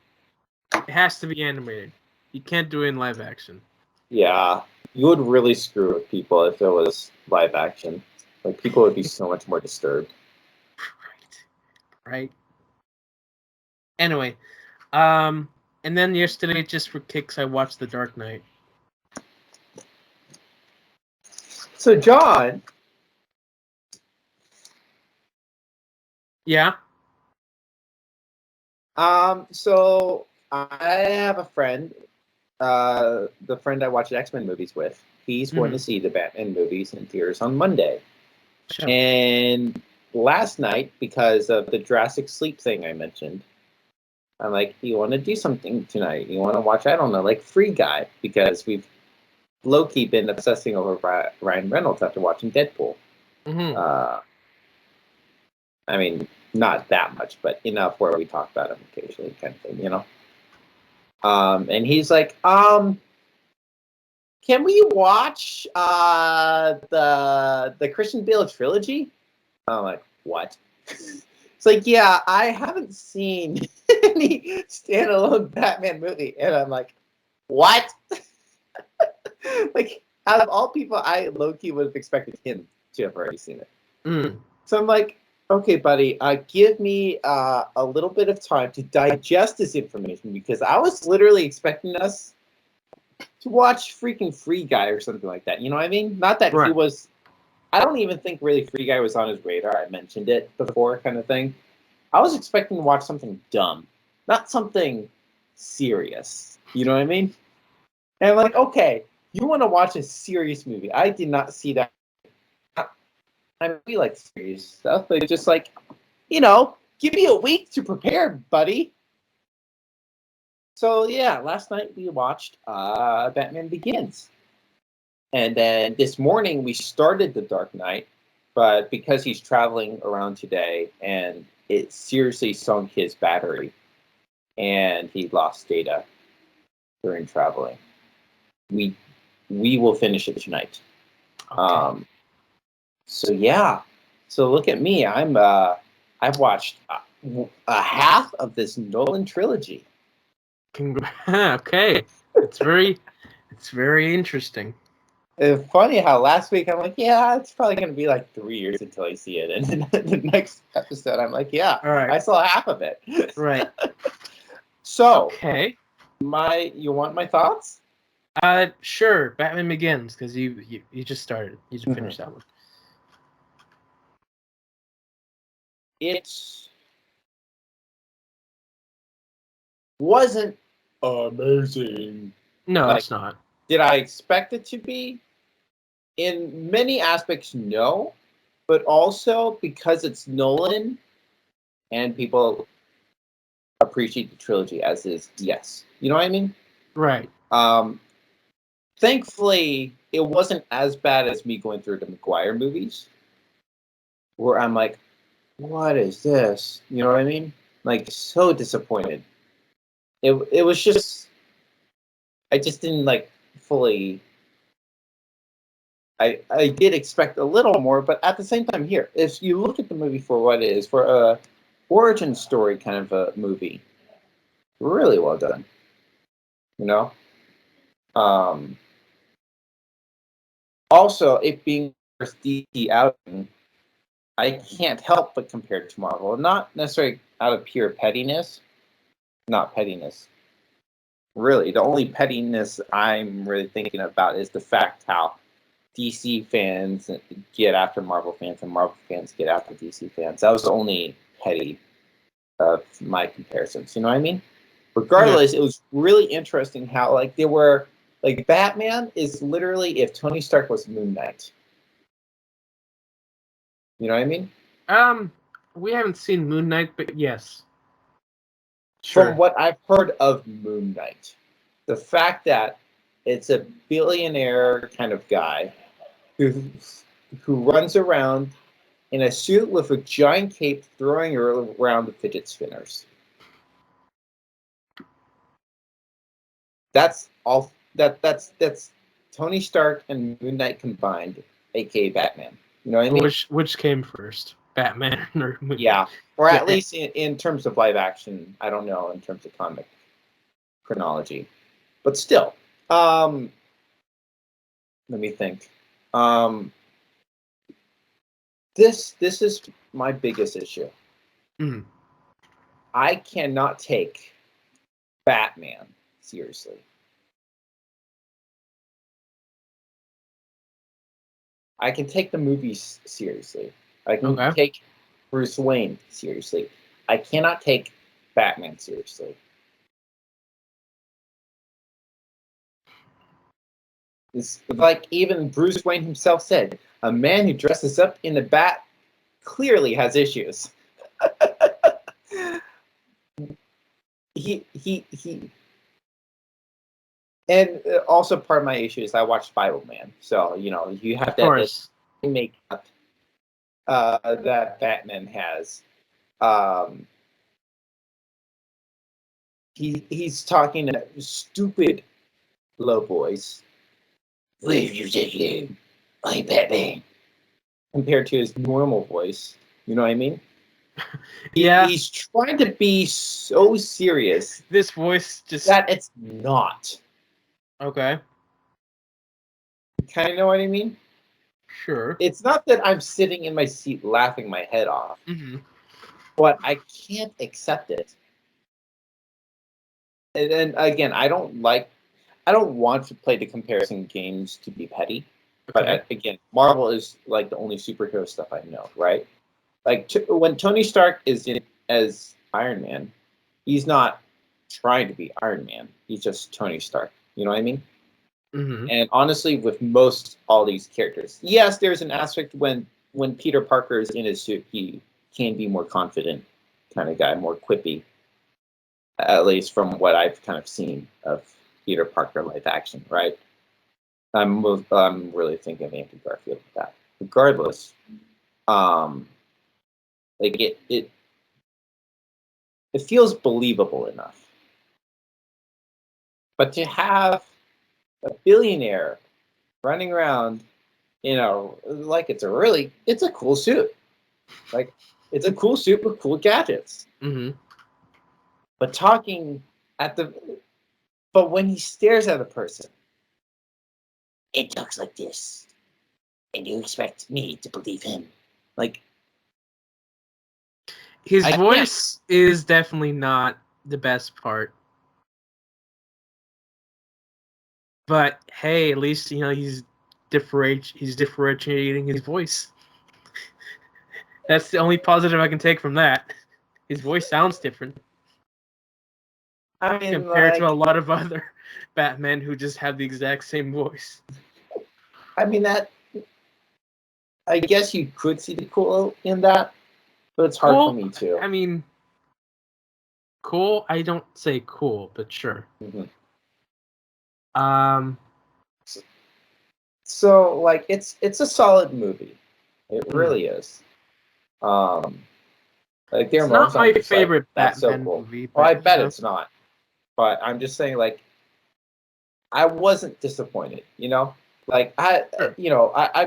It has to be animated. You can't do it in live action. Yeah. You would really screw with people if it was live action. Like, people would be so much more disturbed. Right. Anyway, and then yesterday, just for kicks, I watched The Dark Knight. So, John. Yeah. So I have a friend, the friend I watch X-Men movies with. He's going to see the Batman movies in theaters on Monday. Sure. And last night, because of the Jurassic Sleep thing I mentioned, I'm like, you want to do something tonight? You want to watch, I don't know, like Free Guy, because we've low-key been obsessing over Ryan Reynolds after watching Deadpool. Mm-hmm. I mean, not that much, but enough where we talk about him occasionally, kind of thing, you know? And he's like, can we watch the Christian Bale trilogy? I'm like, what? It's like, yeah, I haven't seen any standalone Batman movie. And I'm like, what? Like, out of all people, I low-key would have expected him to have already seen it. Mm. So I'm like, okay, buddy, give me a little bit of time to digest this information, because I was literally expecting us to watch freaking Free Guy or something like that. You know what I mean? Not that he was... I don't even think really Free Guy was on his radar. I mentioned it before, kind of thing. I was expecting to watch something dumb, not something serious. You know what I mean? And I'm like, okay, you want to watch a serious movie. I did not see that. I mean, we like serious stuff, but just like, you know, give me a week to prepare, buddy. So yeah, last night we watched Batman Begins. And then this morning we started The Dark Knight, but because he's traveling around today and it seriously sunk his battery and he lost data during traveling, we will finish it tonight. Okay. So yeah. So look at me. I've watched a half of this Nolan trilogy. Okay. It's very interesting. It's funny how last week I'm like, yeah, it's probably going to be like 3 years until I see it. And then the next episode, I'm like, yeah, all right. I saw half of it. Right. So, okay. You want my thoughts? Sure. Batman Begins, because you just started. You just finished that one. It wasn't amazing. No, it's not. Did I expect it to be? In many aspects, no. But also, because it's Nolan and people appreciate the trilogy as is, yes. You know what I mean? Right. Thankfully, it wasn't as bad as me going through the McGuire movies, where I'm like, what is this? You know what I mean? Like, so disappointed. It was just, I just didn't like fully. I did expect a little more, but at the same time, here, if you look at the movie for what it is, for a origin story kind of a movie, really well done. You know? Also, it being first DC outing, I can't help but compare it to Marvel. Not necessarily out of pure pettiness. Not pettiness. Really, the only pettiness I'm really thinking about is the fact how DC fans get after Marvel fans and Marvel fans get after DC fans. That was the only petty of my comparisons. You know what I mean? Regardless, it was really interesting how like they were like Batman is literally if Tony Stark was Moon Knight. You know what I mean? We haven't seen Moon Knight, but yes. Sure. From what I've heard of Moon Knight, the fact that it's a billionaire kind of guy who runs around in a suit with a giant cape throwing around the fidget spinners. That's all. That's Tony Stark and Moon Knight combined, aka Batman. You know what I mean? Which came first, Batman or Moon Knight? Yeah, or at least in terms of live action. I don't know in terms of comic chronology, but still. Let me think. This is my biggest issue. Mm. I cannot take Batman seriously. I can take the movies seriously. I can take Bruce Wayne seriously. I cannot take Batman seriously. It's like even Bruce Wayne himself said, a man who dresses up in a bat clearly has issues. he and also part of my issue is I watched Bible Man, so you know you have that makeup that Batman has. He's talking in a stupid low voice. Leave you today, I'm Batman. Compared to his normal voice, you know what I mean? Yeah. He's trying to be so serious. This voice just that it's not. Okay. You kind of know what I mean? Sure. It's not that I'm sitting in my seat laughing my head off, but I can't accept it. And then again, I don't want to play the comparison games to be petty. But again, Marvel is like the only superhero stuff I know, right? Like when Tony Stark is in as Iron Man, he's not trying to be Iron Man. He's just Tony Stark. You know what I mean? Mm-hmm. And honestly, with most all these characters, yes, there's an aspect when Peter Parker is in his suit, he can be more confident kind of guy, more quippy. At least from what I've kind of seen of Peter Parker live action, right? I'm really thinking of Andrew Garfield with that. Regardless, like it feels believable enough. But to have a billionaire running around, you know, like it's a cool suit. Like it's a cool suit with cool gadgets. Mm-hmm. But talking but when he stares at a person, it talks like this. And you expect me to believe him. Like his voice is definitely not the best part. But hey, at least you know he's differentiating his voice. That's the only positive I can take from that. His voice sounds different. I mean, compared to a lot of other Batmen who just have the exact same voice. I mean I guess you could see the cool in that, but it's hard for me too. I mean, cool. I don't say cool, but sure. Mm-hmm. So like it's a solid movie. It really is. Like there are not my favorite like, that's Batman so cool. movie. Well, I bet it's not. But I'm just saying, like, I wasn't disappointed. You know, like I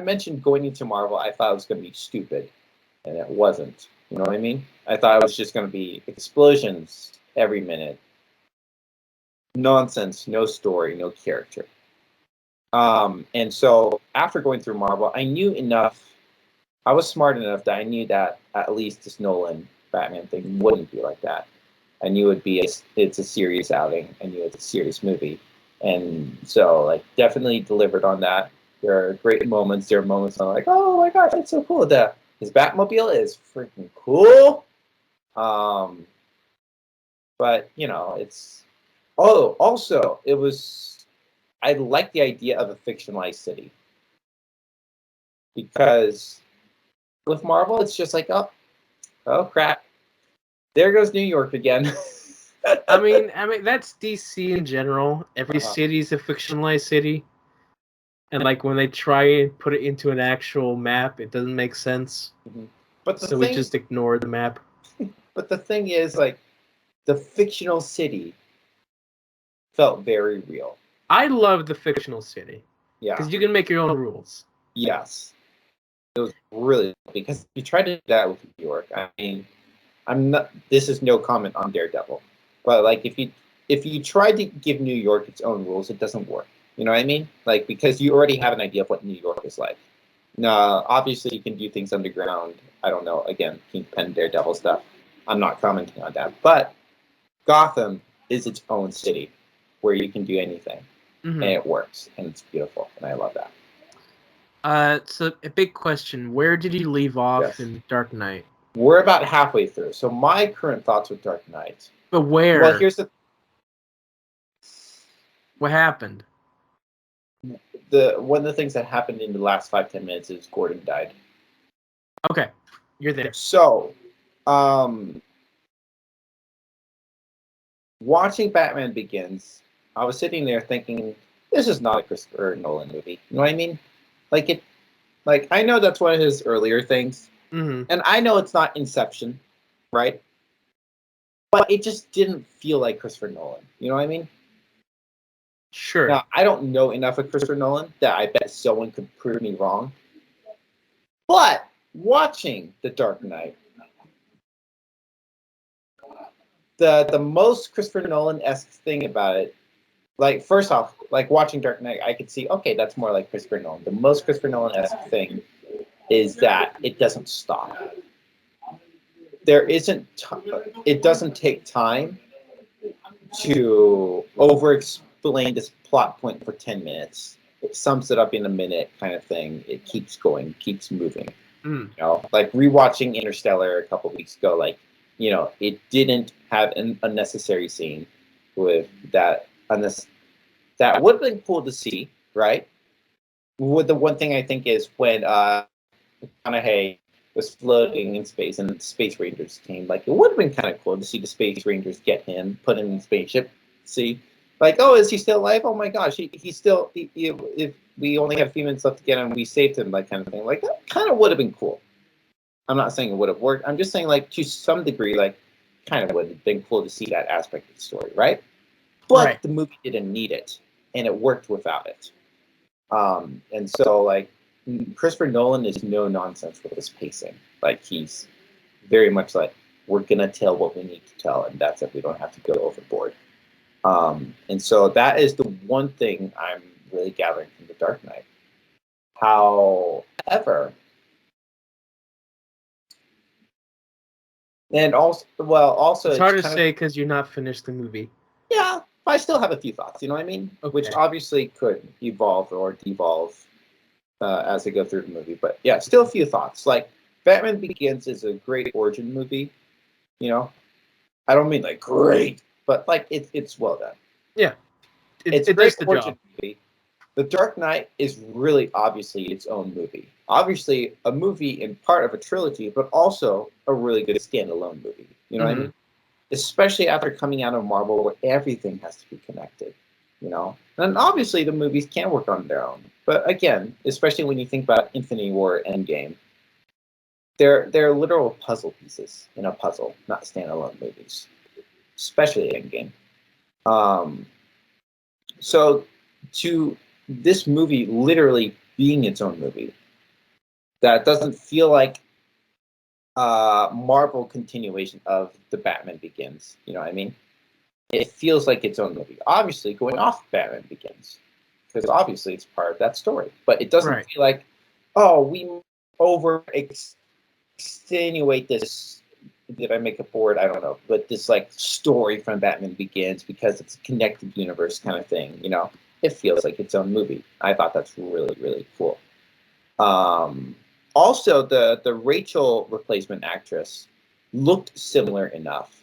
mentioned going into Marvel, I thought it was going to be stupid, and it wasn't. You know what I mean? I thought it was just going to be explosions every minute, nonsense, no story, no character. And so after going through Marvel, I knew enough. I was smart enough that I knew that at least this Nolan Batman thing wouldn't be like that. I knew it's a serious outing. I knew it's a serious movie, and so like definitely delivered on that. There are great moments. There are moments I'm like, oh my gosh, that's so cool. His Batmobile is freaking cool. But it's. Oh, also, I like the idea of a fictionalized city because with Marvel, it's just like, oh crap, there goes New York again. I mean, that's DC in general. Every city's a fictionalized city, and like when they try and put it into an actual map, it doesn't make sense. Mm-hmm. But we just ignore the map. But the thing is, like, the fictional city felt very real. I love the fictional city. Yeah. Because you can make your own rules. Yes. It was really because you try to do that with New York. I mean, this is no comment on Daredevil, but like if you try to give New York its own rules, it doesn't work. You know what I mean? Like, because you already have an idea of what New York is like. Now, obviously, you can do things underground. I don't know. Again, Kingpin, Daredevil stuff. I'm not commenting on that. But Gotham is its own city where you can do anything, and it works, and it's beautiful, and I love that. So a big question: where did you leave off in Dark Knight? We're about halfway through. So my current thoughts with Dark Knight. But where? Well, here's what happened. One of the things that happened in the last 5-10 minutes is Gordon died. Okay, you're there. So, watching Batman Begins, I was sitting there thinking, this is not a Christopher Nolan movie. You know what I mean? Like I know that's one of his earlier things, and I know it's not Inception, right? But it just didn't feel like Christopher Nolan. You know what I mean? Sure. Now, I don't know enough of Christopher Nolan that I bet someone could prove me wrong. But watching The Dark Knight, the most Christopher Nolan-esque thing about it, like, first off, like watching Dark Knight, I could see, okay, that's more like Christopher Nolan. The most Christopher Nolan-esque thing is that it doesn't stop. It doesn't take time to over-explain this plot point for 10 minutes. It sums it up in a minute, kind of thing. It keeps going, keeps moving. You know, like rewatching Interstellar a couple weeks ago, like, it didn't have an unnecessary scene with that. That would have been cool to see, right? The one thing I think is when McConaughey was floating in space and the Space Rangers came, like, it would have been kind of cool to see the Space Rangers get him, put him in the spaceship, see, like, oh, is he still alive? Oh my gosh, he's still. If we only have a few minutes left to get him, we saved him, like, kind of thing. Like, that kind of would have been cool. I'm not saying it would have worked. I'm just saying, like, to some degree, like, kind of would have been cool to see that aspect of the story, right? But the movie didn't need it, and it worked without it. And so, like, Christopher Nolan is no nonsense with his pacing. Like, he's very much like, we're gonna tell what we need to tell, and that's it. We don't have to go overboard. And so that is the one thing I'm really gathering from The Dark Knight. However, and also it's hard to say because you're not finished the movie. Yeah, I still have a few thoughts. You know what I mean? Okay. Which obviously could evolve or devolve as I go through the movie. But yeah, still a few thoughts. Like, Batman Begins is a great origin movie. You know, I don't mean like great, but like it's well done. Yeah, it's a great origin movie. The Dark Knight is really obviously its own movie. Obviously, a movie in part of a trilogy, but also a really good standalone movie. You know what I mean? Especially after coming out of Marvel, where everything has to be connected. You know, and obviously the movies can work on their own. But again, especially when you think about Infinity War, Endgame, they're literal puzzle pieces in a puzzle, not standalone movies. Especially Endgame. So to this movie literally being its own movie, that doesn't feel like Marvel continuation of the Batman Begins. You know what I mean? It feels like its own movie. Obviously, going off Batman Begins, because obviously it's part of that story. But it doesn't feel like, oh, we over extenuate this. Did I make a board? I don't know. But this, like, story from Batman Begins because it's a connected universe kind of thing. You know, it feels like its own movie. I thought that's really, really cool. Also, the Rachel replacement actress looked similar enough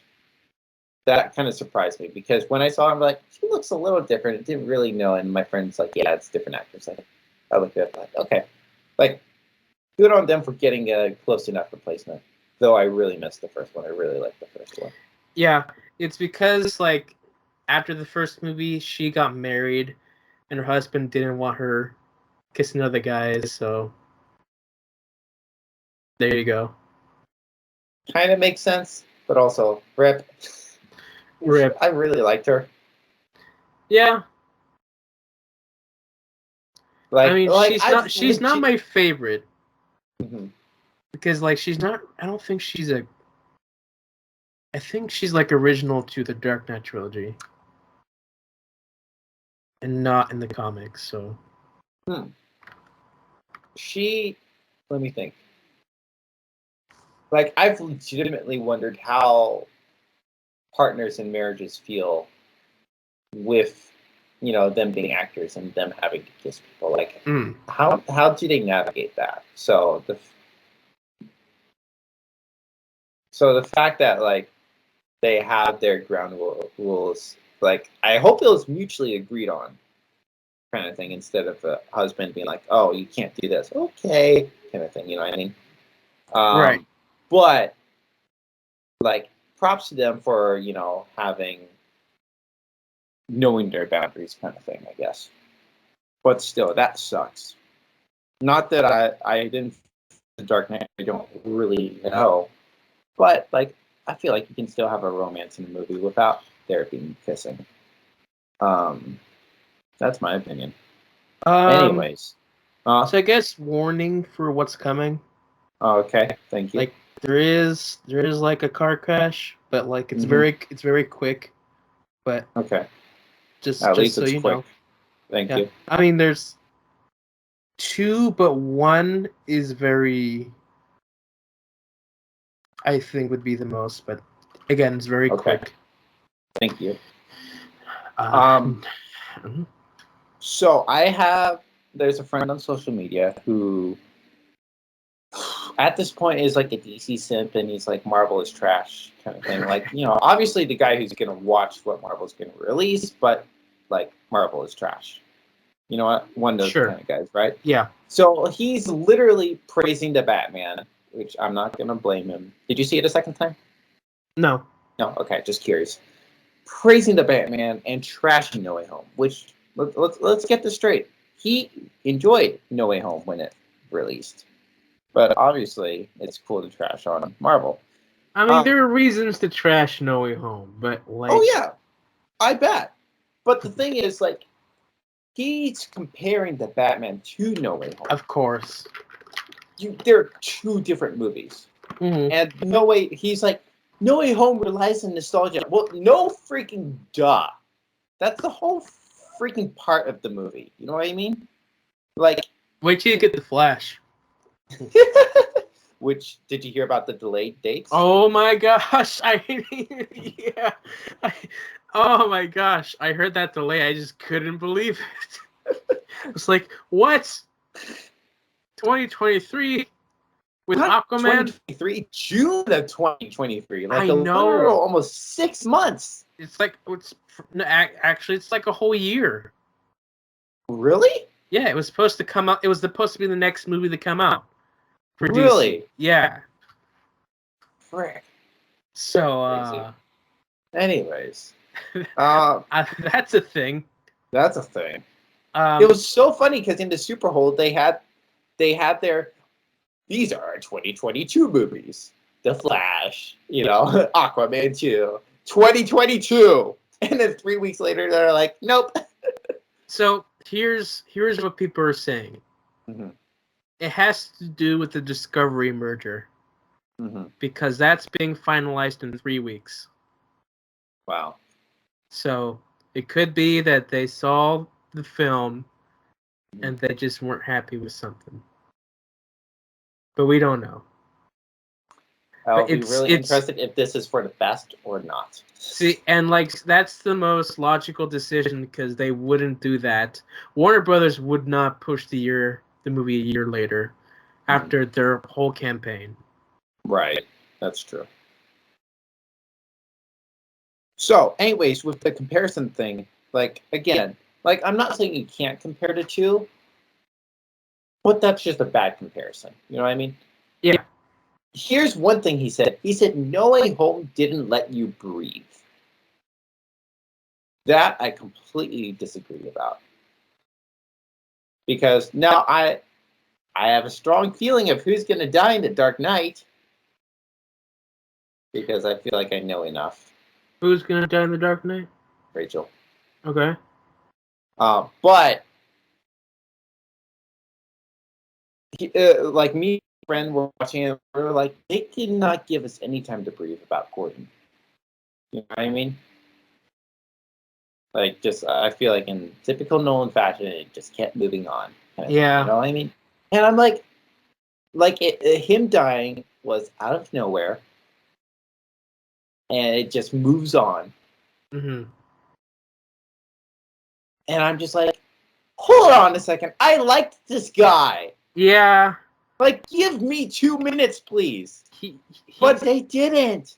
that kind of surprised me because when I saw him, like, she looks a little different. I didn't really know, and my friend's like, yeah, it's different actors. I looked at it like, okay, like, good on them for getting a close enough replacement. Though I really missed the first one. I really liked the first one. Yeah, it's because like after the first movie, she got married, and her husband didn't want her kissing other guys. So there you go. Kind of makes sense, but also rip. Rip. I really liked her. Yeah. Like, I mean, I've she's not my favorite. Mhm. Because like she's not. I don't think she's a. I think she's like original to the Dark Knight trilogy, and not in the comics. So. She. Let me think. Like, I've legitimately wondered how partners in marriages feel with, them being actors and them having to kiss people. Like, how do they navigate that? So the fact that, like, they have their ground rules, like, I hope it was mutually agreed on, kind of thing, instead of a husband being like, "Oh, you can't do this." Okay, kind of thing. You know what I mean? Right. But, like, props to them for knowing their boundaries, kind of thing, I guess. But still, that sucks. Not that I didn't the Dark Knight. I don't really know, but, like, I feel like you can still have a romance in a movie without there being kissing. That's my opinion. Anyways, so I guess warning for what's coming. Okay, thank you. Like there is like a car crash, but like it's very quick. But okay, just at least so it's you quick. know. Thank Yeah. you. I mean, there's two, but one is very. I think would be the most, but again, it's very quick. Thank you. Mhm. So there's a friend on social media who, at this point, is like a DC simp, and he's like, Marvel is trash, kind of thing. Like, obviously the guy who's gonna watch what Marvel's gonna release, but, like, Marvel is trash. You know what? One of those kind of guys, right? Yeah. So he's literally praising the Batman, which I'm not gonna blame him. Did you see it a second time? No. No. Okay, just curious. Praising the Batman and trashing No Way Home, which let's get this straight. He enjoyed No Way Home when it released, but obviously it's cool to trash on Marvel. I mean, there are reasons to trash No Way Home, but like. Oh yeah, I bet. But the thing is, like, he's comparing the Batman to No Way Home. Of course. They're two different movies, and he's like, No Way Home relies on nostalgia. Well, no freaking duh. That's the whole freaking part of the movie. You know what I mean? Like, wait till you get the Flash. Which, did you hear about the delayed dates? Oh my gosh! Yeah. Oh my gosh! I heard that delay. I just couldn't believe it. It's like, what? 2023 with Not Aquaman? 2023, June of 2023. Like, I a know. literal almost 6 months. It's like actually it's like a whole year. Really? Yeah, it was supposed to come out. It was supposed to be the next movie to come out for Really? DC. Yeah. Frick. So anyways, that's a thing. That's a thing. It was so funny because in the Super Bowl they had their, these are our 2022 movies. The Flash, Aquaman 2, 2022. And then 3 weeks later they're like, nope. So here's what people are saying. Mm-hmm. It has to do with the Discovery merger. Because that's being finalized in 3 weeks. Wow. So it could be that they saw the film and they just weren't happy with something. But we don't know. I'll be really interested if this is for the best or not. See, and like that's the most logical decision because they wouldn't do that. Warner Brothers would not push the movie a year later after their whole campaign. Right. That's true. So, anyways, with the comparison thing, like, again, like, I'm not saying you can't compare the two, but that's just a bad comparison. You know what I mean? Yeah. Here's one thing he said. He said, No Way Home didn't let you breathe. That I completely disagree about. Because now I have a strong feeling of who's going to die in the Dark Knight. Because I feel like I know enough. Who's gonna die in the Dark Knight? Rachel. Okay. But like me and my friend were watching it, we were like, they did not give us any time to breathe about Gordon. You know what I mean? Like, just I feel like in typical Nolan fashion, it just kept moving on. Yeah. You know what I mean? And I'm like him dying was out of nowhere, and it just moves on. Mm-hmm. And I'm just like, hold on a second. I liked this guy. Yeah. Like, give me 2 minutes, please. He But they didn't.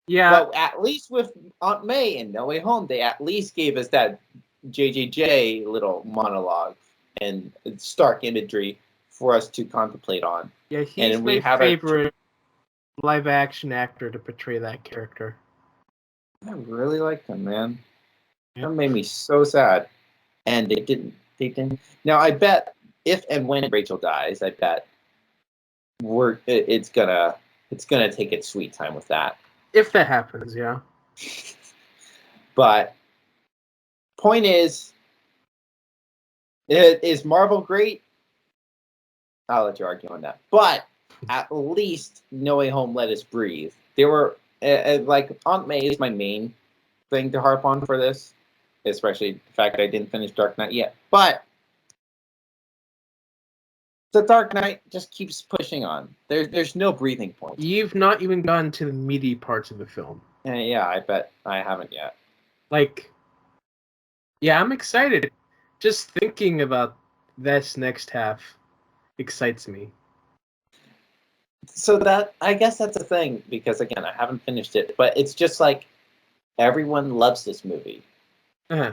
Yeah. But at least with Aunt May and No Way Home, they at least gave us that JJJ little monologue and stark imagery for us to contemplate on. Yeah, he's my favorite live action actor to portray that character. I really liked him, man. That made me so sad. And they didn't. Now I bet if and when Rachel dies, I bet it's gonna take its sweet time with that. If that happens, yeah. But point is Marvel great? I'll let you argue on that. But at least No Way Home let us breathe. There were like Aunt May is my main thing to harp on for this, especially the fact that I didn't finish Dark Knight yet. But the Dark Knight just keeps pushing on. There's no breathing point. You've not even gotten to the meaty parts of the film. Yeah, I bet I haven't yet. Like, yeah, I'm excited. Just thinking about this next half excites me. So that I guess that's a thing because again, I haven't finished it, but it's just like everyone loves this movie, Uh-huh.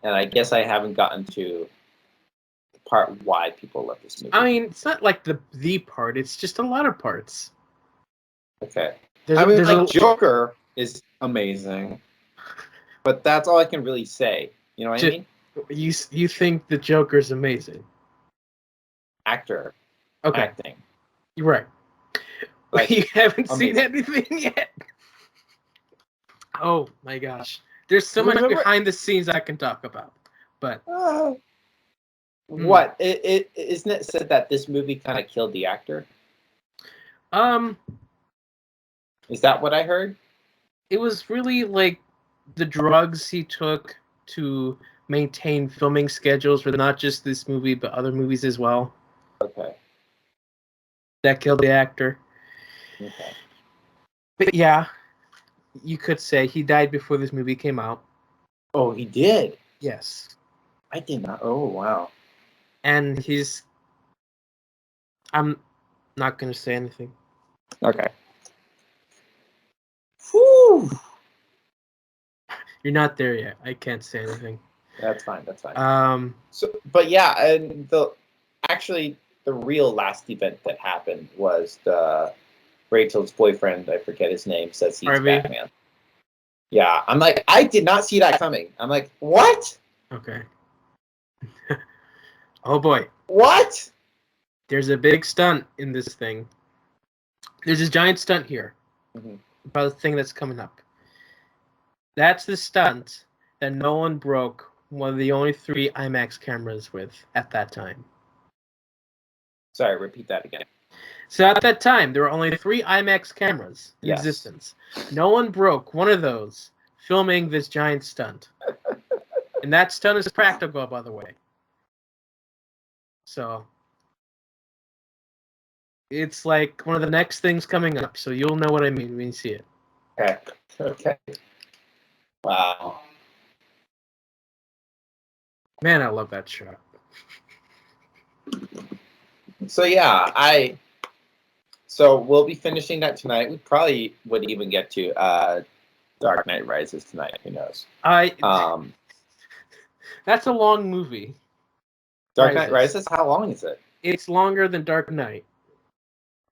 and I guess I haven't gotten to the part why people love this movie. I mean, it's not like the part; it's just a lot of parts. Okay, Joker is amazing, but that's all I can really say. You know what I mean? You think the Joker's amazing? Actor, okay, acting. You're right. Like, you haven't amazing. seen anything yet. Oh my gosh, there's so much behind the scenes I can talk about. But what isn't it said that this movie kind of killed the actor? Is that what I heard? It was really like the drugs he took to maintain filming schedules for not just this movie but other movies as well. Okay. That killed the actor. Okay. But yeah, you could say he died before this movie came out. Oh, he did? Yes. I did not. Oh, wow. And I'm not going to say anything. Okay. Whew. You're not there yet. I can't say anything. That's fine. That's fine. But yeah, and the real last event that happened was Rachel's boyfriend, I forget his name, says he's Harvey. Batman. Yeah, I'm like, I did not see that coming. I'm like, what? Okay. Oh boy. What? There's a big stunt in this thing. There's a giant stunt here. Mm-hmm. About the thing that's coming up. That's the stunt that Nolan broke one of the only 3 IMAX cameras with at that time. Sorry, repeat that again. So at that time, there were only 3 IMAX cameras in existence. Nolan broke one of those filming this giant stunt. And that stunt is practical, by the way. So it's like one of the next things coming up, so you'll know what I mean when you see it. Okay. Wow. Man, I love that shot. So yeah, so we'll be finishing that tonight. We probably would even get to Dark Knight Rises tonight. Who knows? That's a long movie. Dark Knight Rises. How long is it? It's longer than Dark Knight.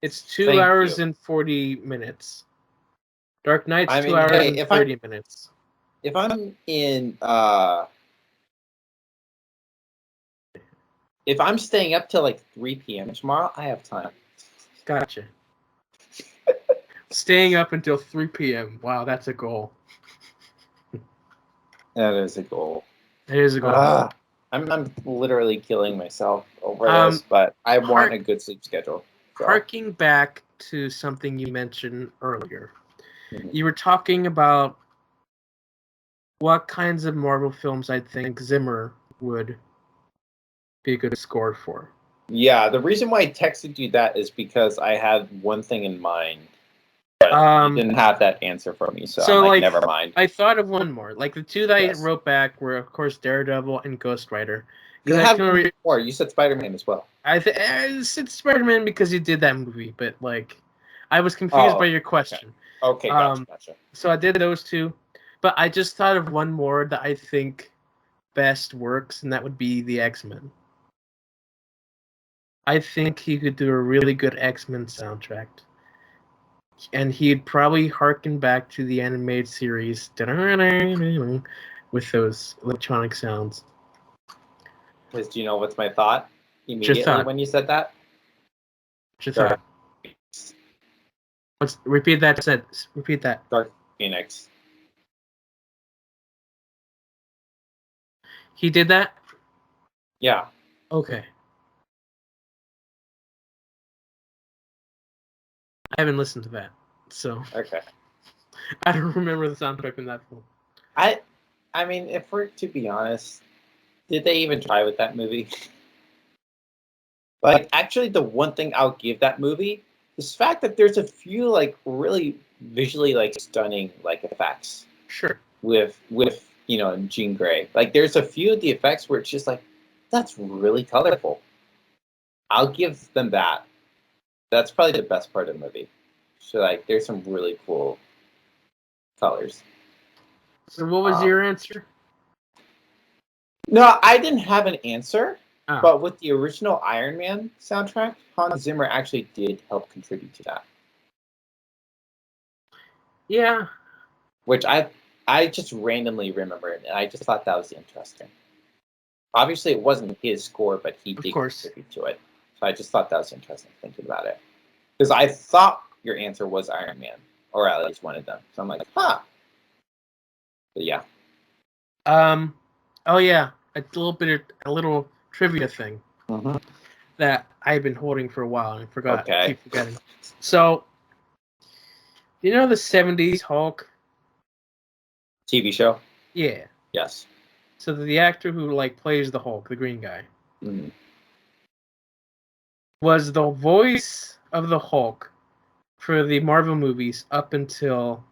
It's 2 hours and 40 minutes. Dark Knight's 2 hours and 30 minutes. If I'm if I'm staying up till like 3 p.m. tomorrow, I have time. Gotcha. Staying up until 3 p.m. Wow, that's a goal. That is a goal. It is a goal. I'm literally killing myself over this, but I want a good sleep schedule. So. Harking back to something you mentioned earlier, you were talking about what kinds of Marvel films I think Zimmer would be a good score for. Yeah, the reason why I texted you that is because I had one thing in mind, but you didn't have that answer for me, so I'm like, never mind. I thought of one more. Like the two that I wrote back were, of course, Daredevil and Ghost Rider. You have more. You said Spider-Man as well. I said Spider-Man because you did that movie, but like, I was confused by your question. Okay, gotcha. So I did those two, but I just thought of one more that I think best works, and that would be the X-Men. I think he could do a really good X-Men soundtrack. And he'd probably harken back to the animated series with those electronic sounds. Do you know what's my thought immediately when you said that? What's your thought? Repeat that. Repeat that. Dark Phoenix. He did that? Yeah. Okay. I haven't listened to that, so okay. I don't remember the soundtrack in that film. I mean, if we're to be honest, did they even try with that movie? Like, actually, the one thing I'll give that movie is the fact that there's a few like really visually like stunning like effects. Sure. With Jean Grey, like there's a few of the effects where it's just like that's really colorful. I'll give them that. That's probably the best part of the movie. So like, there's some really cool colors. So what was your answer? No, I didn't have an answer. But with the original Iron Man soundtrack, Hans Zimmer actually did help contribute to that. Yeah. Which I just randomly remembered, and I just thought that was interesting. Obviously, it wasn't his score, but he did contribute to it. So I just thought that was interesting thinking about it. Because I thought your answer was Iron Man, or at least one of them. So I'm like, huh. But yeah. Oh yeah, a little trivia thing that I've been holding for a while and I forgot. I keep forgetting. So, you know the '70s Hulk TV show? Yeah. Yes. So the actor who like plays the Hulk, the green guy, was the voice of the Hulk for the Marvel movies up until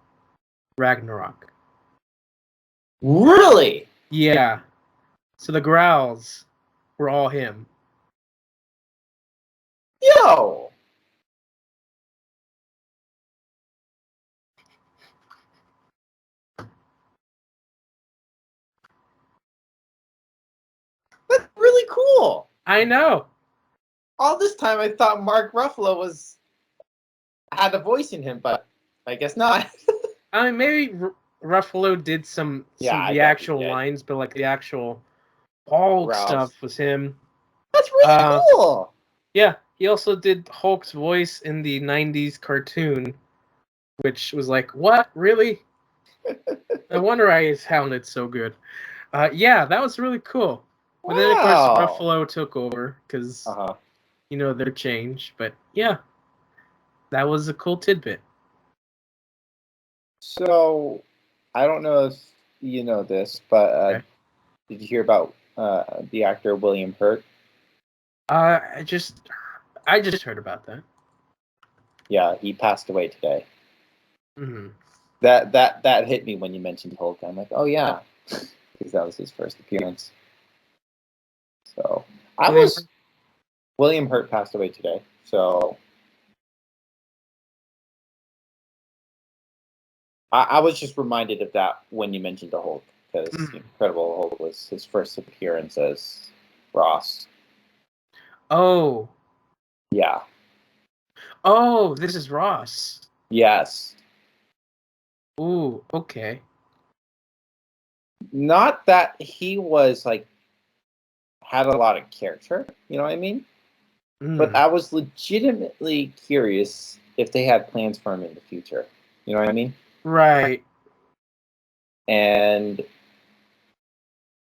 Ragnarok. Really? Yeah. So the growls were all him. Yo! That's really cool. I know. All this time I thought Mark Ruffalo had a voice in him, but I guess not. I mean, maybe Ruffalo did some of the actual lines, but like the actual Hulk stuff was him. That's really cool. Yeah, he also did Hulk's voice in the '90s cartoon, which was like, what? Really? No wonder I sounded so good. Yeah, that was really cool. But then, of course, Ruffalo took over because, their change. But yeah, that was a cool tidbit. So, I don't know if you know this, but did you hear about the actor William Hurt? I just heard about that. Yeah, he passed away today. Mm-hmm. That hit me when you mentioned Hulk. I'm like, oh yeah, because that was his first appearance. So William Hurt passed away today. So I was just reminded of that when you mentioned the Hulk, because Incredible Hulk was his first appearance as Ross. Oh. Yeah. Oh, this is Ross. Yes. Ooh, okay. Not that he was like had a lot of character, you know what I mean? But I was legitimately curious if they had plans for him in the future. You know what I mean? Right. And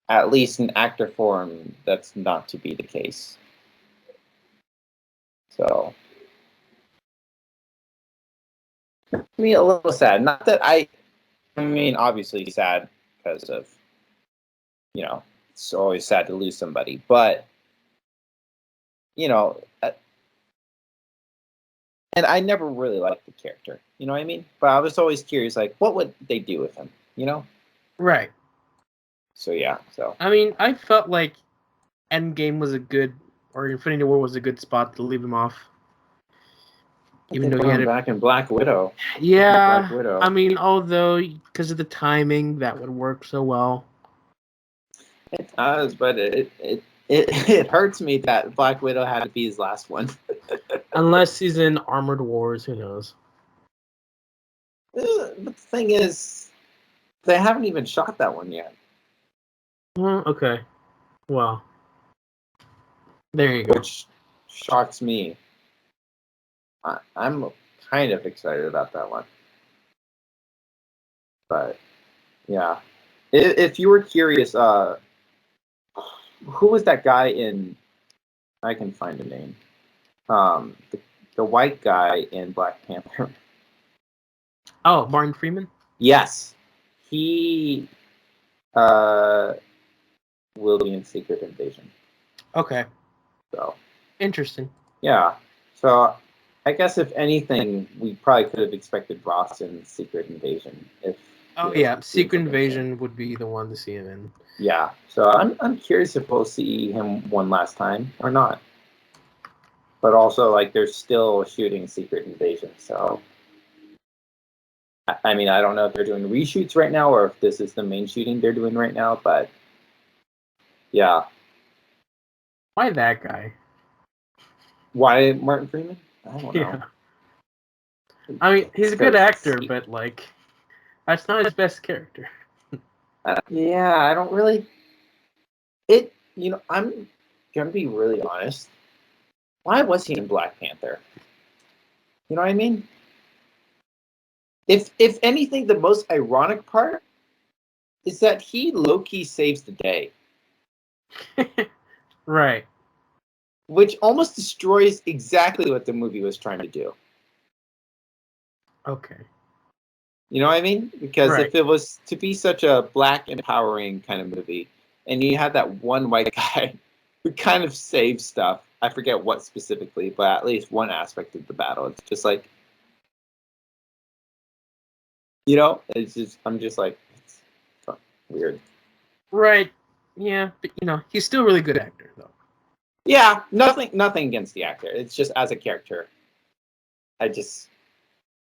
at least in actor form, that's not to be the case. So, I mean, a little sad. Not that I mean, obviously sad because of, you know, it's always sad to lose somebody. But, you know, and I never really liked the character. You know what I mean? But I was always curious, like, what would they do with him? You know? Right. So, yeah. So, I mean, I felt like Endgame was a good, or Infinity War was a good spot to leave him off. Even though he had back in Black Widow. Yeah. Black Widow. I mean, although because of the timing, that would work so well. It does, but it hurts me that Black Widow had to be his last one. Unless he's in Armored Wars, who knows? But the thing is, they haven't even shot that one yet. Okay. Well, there you go. Which shocks me. I'm kind of excited about that one. But, yeah. If you were curious, who was that guy in... I can find a name. The white guy in Black Panther. Oh, Martin Freeman? Yes. He will be in Secret Invasion. Okay. So interesting. Yeah. So I guess if anything, we probably could have expected Ross in Secret Invasion. Secret Invasion would be the one to see him in. Yeah. So I'm curious if we'll see him one last time or not. But also, like, they're still shooting Secret Invasion, so I mean, I don't know if they're doing reshoots right now or if this is the main shooting they're doing right now, but yeah. Why that guy? Why Martin Freeman? I don't know. I mean, he's a good actor, but like, that's not his best character. Yeah, I don't really. I'm gonna be really honest. Why was he in Black Panther? You know what I mean? If anything, the most ironic part is that he low-key saves the day. Right. Which almost destroys exactly what the movie was trying to do. Okay. You know what I mean? Because if it was to be such a black empowering kind of movie, and you had that one white guy who kind of saves stuff, I forget what specifically, but at least one aspect of the battle, it's just like, I'm just like, it's weird. Right. Yeah, but he's still a really good actor, though. Yeah, nothing against the actor. It's just as a character.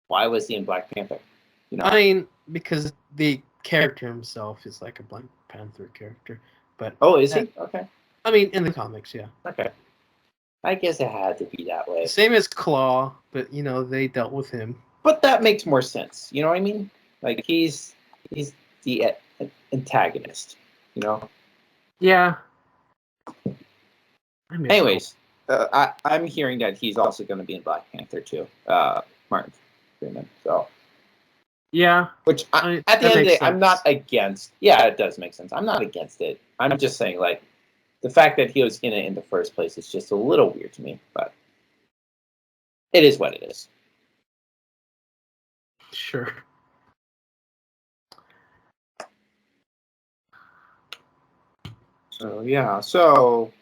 Why was he in Black Panther? I mean, because the character himself is like a Black Panther character. But is he? Okay. I mean, in the comics, yeah. Okay. I guess it had to be that way. Same as Claw, but they dealt with him. But that makes more sense. You know what I mean? Like he's the antagonist. Yeah. Anyways, I'm hearing that he's also going to be in Black Panther too. Martin Freeman. So. Yeah. Which at the end of the day, I'm not against. Yeah, it does make sense. I'm not against it. I'm just saying, like, the fact that he was in it in the first place is just a little weird to me. But it is what it is. Sure. So yeah. So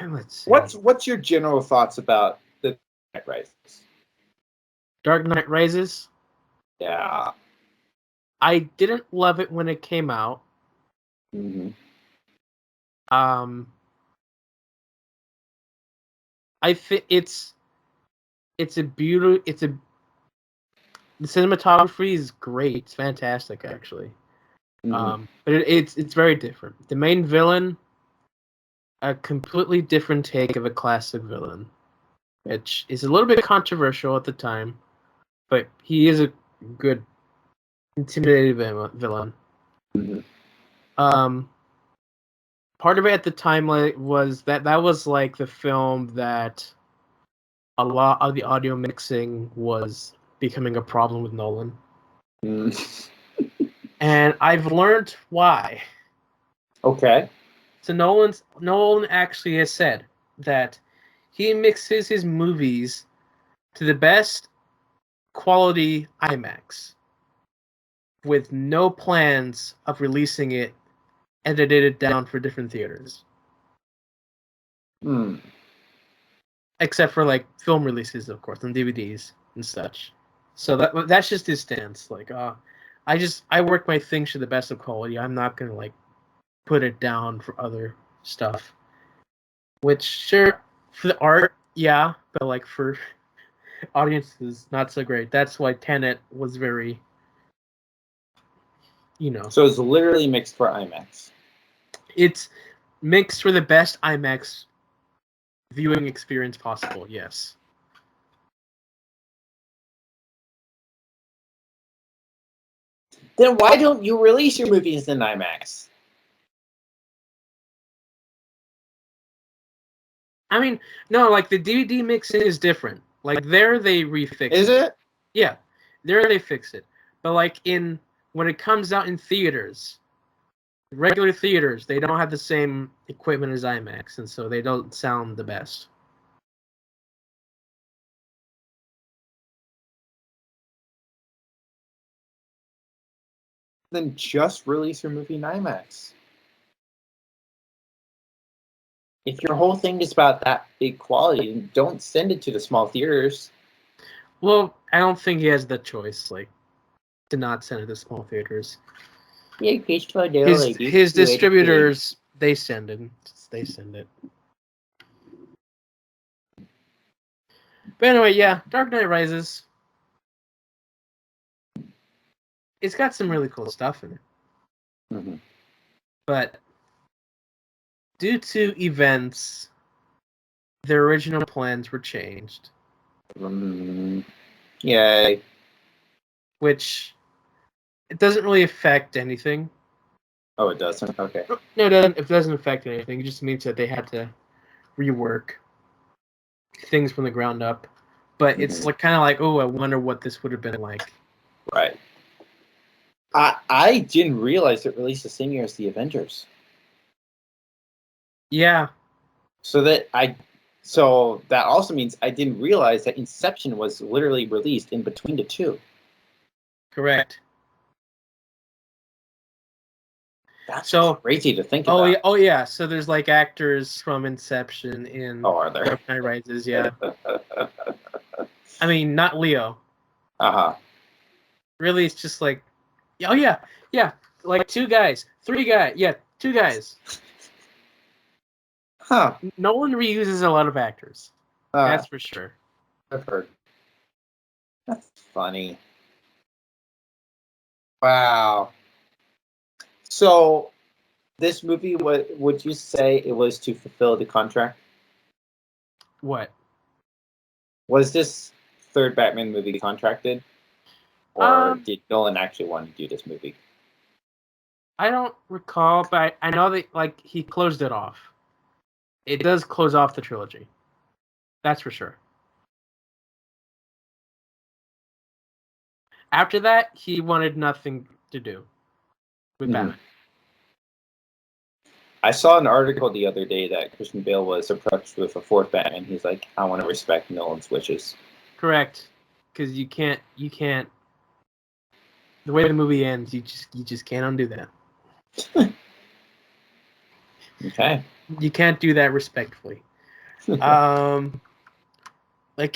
let's see. What's your general thoughts about the Dark Knight Rises? Dark Knight Rises? Yeah. I didn't love it when it came out. Mm-hmm. I think it's a beautiful. The cinematography is great. It's fantastic, actually. Mm-hmm. But it's very different. The main villain, a completely different take of a classic villain, which is a little bit controversial at the time, but he is a good, intimidating villain. Mm-hmm. Part of it at the time was that was like the film that a lot of the audio mixing was becoming a problem with Nolan. And I've learned why. Okay. So Nolan actually has said that he mixes his movies to the best quality IMAX with no plans of releasing it edited down for different theaters. Hmm. Except for like film releases, of course, and DVDs and such. So that's just his stance. Like, I work my things to the best of quality. I'm not gonna like put it down for other stuff. Which sure for the art, yeah, but like for audiences, not so great. That's why Tenet was very, So it's literally mixed for IMAX. It's mixed for the best IMAX viewing experience possible. Yes. Then why don't you release your movies in IMAX? I mean, no, like the DVD mixing is different. Like there they refix Is it? Yeah, there they fix it. But like when it comes out in theaters, regular theaters, they don't have the same equipment as IMAX, and so they don't sound the best. Then just release your movie in IMAX. If your whole thing is about that big quality, then don't send it to the small theaters. Well, I don't think he has the choice, like, to not send it to small theaters. Yeah, His distributors, they send it. They send it. But anyway, yeah, Dark Knight Rises. It's got some really cool stuff in it. Mm-hmm. But due to events, their original plans were changed. Yay. Which it doesn't really affect anything. Oh, it doesn't? Okay. No, it doesn't. It doesn't affect anything. It just means that they had to rework things from the ground up. But it's like kind of like, oh, I wonder what this would have been like. Right. I didn't realize it released the same year as the Avengers. Yeah. So that also means I didn't realize that Inception was literally released in between the two. Correct. That's so crazy to think about. Yeah, oh yeah. So there's like actors from Inception in are there? Dark Knight Rises. Yeah. I mean, not Leo. Really, it's just like, oh yeah, like 2 guys, 3 guys, 2 guys. Huh. Nolan reuses a lot of actors. That's for sure. I've heard. That's funny. Wow. So, this movie, would you say it was to fulfill the contract? What? Was this third Batman movie contracted? Or did Nolan actually want to do this movie? I don't recall, but I know that like he closed it off. It does close off the trilogy. That's for sure. After that, he wanted nothing to do with Batman. I saw an article the other day that Christian Bale was approached with a fourth Batman. He's like, I want to respect Nolan's wishes. Correct, because you can't. The way the movie ends, you just can't undo that. Okay. You can't do that respectfully. Like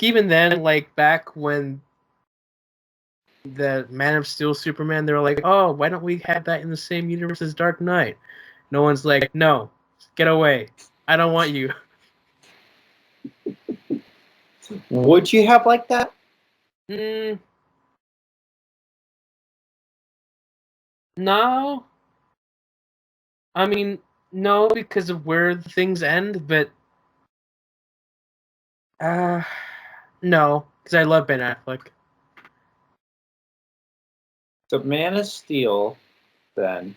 even then, like back when the Man of Steel Superman, they were like, oh, why don't we have that in the same universe as Dark Knight? No one's like, no, get away. I don't want you. Would you have liked that? No. I mean, no, because of where things end, but no, because I love Ben Affleck. So Man of Steel, then,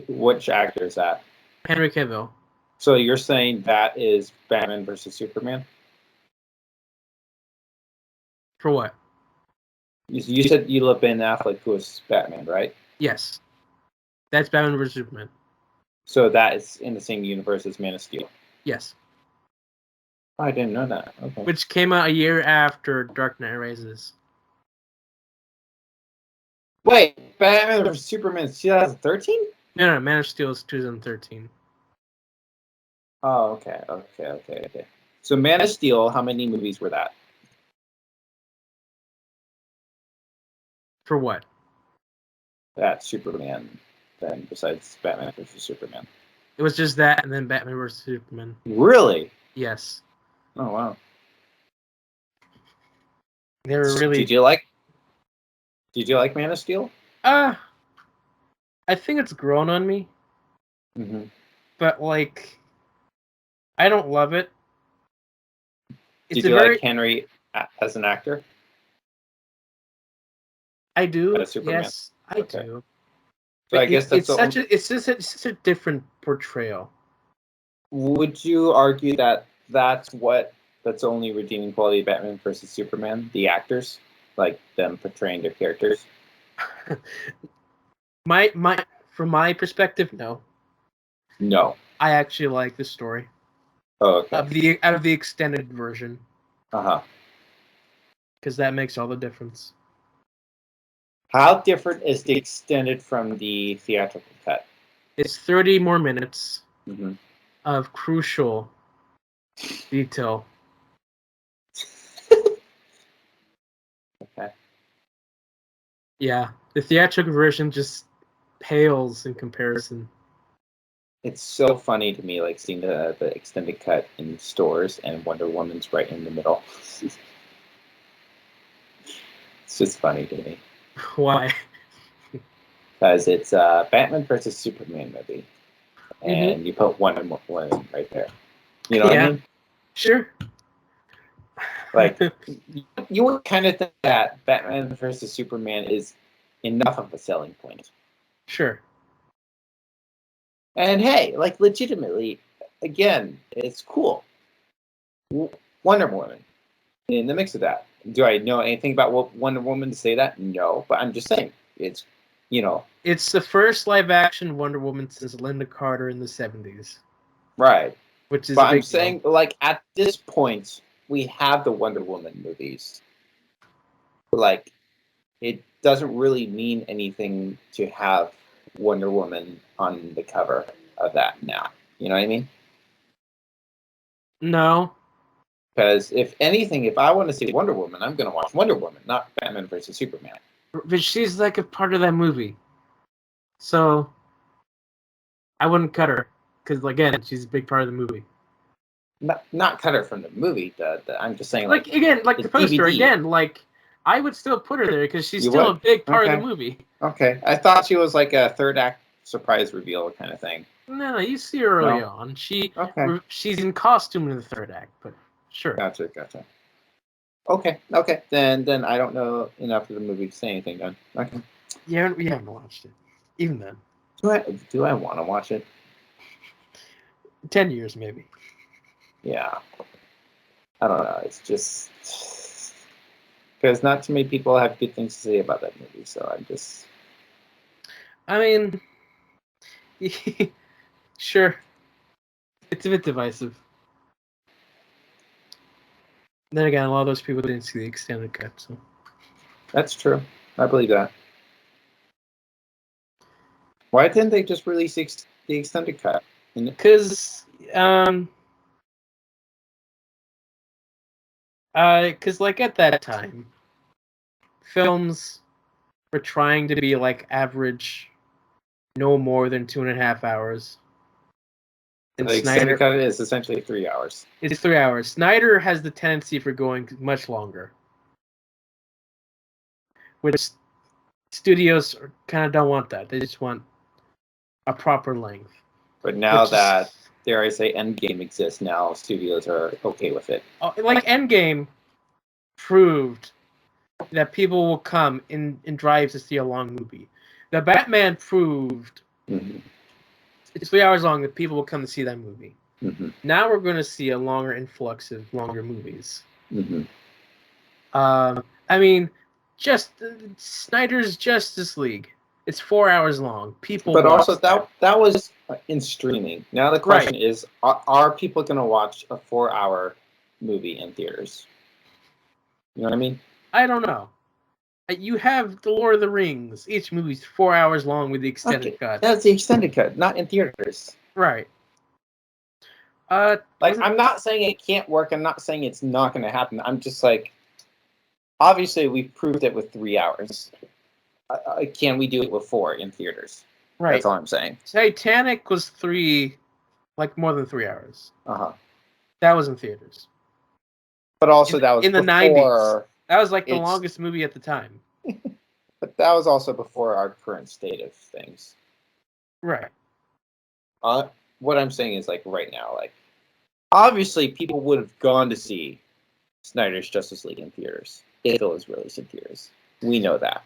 which actor is that? Henry Cavill. So you're saying that is Batman versus Superman? For what? You said you love Ben Affleck, who was Batman, right? Yes. That's Batman vs. Superman. So that is in the same universe as Man of Steel. Yes. Oh, I didn't know that. Okay. Which came out a year after Dark Knight Rises. Wait, Batman vs. Superman is 2013? No, Man of Steel is 2013. Oh, okay. So Man of Steel, how many movies were that? For what? That Superman, then, besides Batman vs. Superman. It was just that, and then Batman vs. Superman. Really? Yes. Oh, wow. They were really. Did you like Man of Steel? I think it's grown on me. Mm-hmm. But, like, I don't love it. Did you like Henry as an actor? I do. As Superman? Yes, I Okay. do. So I guess that's it's such a different portrayal. Would you argue that that's the only redeeming quality of Batman versus Superman? The actors, like them portraying their characters. From my perspective, no. No. I actually like the story. Oh, okay. Of the extended version. Uh-huh. Because that makes all the difference. How different is the extended from the theatrical cut? It's 30 more minutes Mm-hmm. of crucial detail. Okay. Yeah, the theatrical version just pales in comparison. It's so funny to me, like seeing the extended cut in stores and Wonder Woman's right in the middle. It's just funny to me. Why? Because it's Batman versus Superman movie, and you put Wonder Woman right there. You know what I mean? Sure. Like, you would kind of think that Batman versus Superman is enough of a selling point. Sure. And hey, like, legitimately, again, it's cool. Wonder Woman in the mix of that. Do I know anything about Wonder Woman to say that? No, but I'm just saying it's, It's the first live action Wonder Woman since Linda Carter in the 70s. Right. Which is but I'm saying, like, at this point, we have the Wonder Woman movies. Like, it doesn't really mean anything to have Wonder Woman on the cover of that now. You know what I mean? No. Because if anything, if I want to see Wonder Woman, I'm going to watch Wonder Woman, not Batman versus Superman. But she's like a part of that movie. So I wouldn't cut her. Because, again, she's a big part of the movie. Not cut her from the movie. I'm just saying, like again, like the poster, DVD. again, like, I would still put her there because she's still a big part of the movie. Okay. I thought she was like a third act surprise reveal kind of thing. No, you see her early on. She's in costume in the third act, but sure. Gotcha. Okay. Then I don't know enough of the movie to say anything then. Okay. Yeah, we haven't watched it. Even then. Do I want to watch it? 10 years, maybe. Yeah. I don't know. It's just because not too many people have good things to say about that movie, so I'm just. I mean, sure. It's a bit divisive. Then again, a lot of those people didn't see the extended cut, so. That's true. I believe that. Why didn't they just release the extended cut? Because, like, at that time, films were trying to be like average, no more than 2.5 hours. And the extended cut is essentially 3 hours. It's 3 hours. Snyder has the tendency for going much longer, which studios kind of don't want that. They just want a proper length. But now that, dare I say, Endgame exists, now studios are okay with it. Like Endgame proved that people will come in drives to see a long movie. The Batman proved it's 3 hours long that people will come to see that movie. Now we're going to see a longer influx of longer movies. I mean, just Snyder's Justice League. It's 4 hours long. People, but also that was in streaming. Now the question is, are people going to watch a 4-hour movie in theaters? You know what I mean? I don't know. You have the Lord of the Rings. Each movie's 4 hours long with the extended cut. That's the extended cut, not in theaters. Right. I'm not saying it can't work. I'm not saying it's not going to happen. I'm just like, obviously we've proved it with 3 hours. Can we do it with 4 in theaters? Right. That's all I'm saying. Titanic was more than 3 hours. That was in theaters. But also that was in the 90s. That was like the longest movie at the time. But that was also before our current state of things. Right. What I'm saying is, like, right now, like, obviously people would have gone to see Snyder's Justice League in theaters if it was released in theaters. We know that.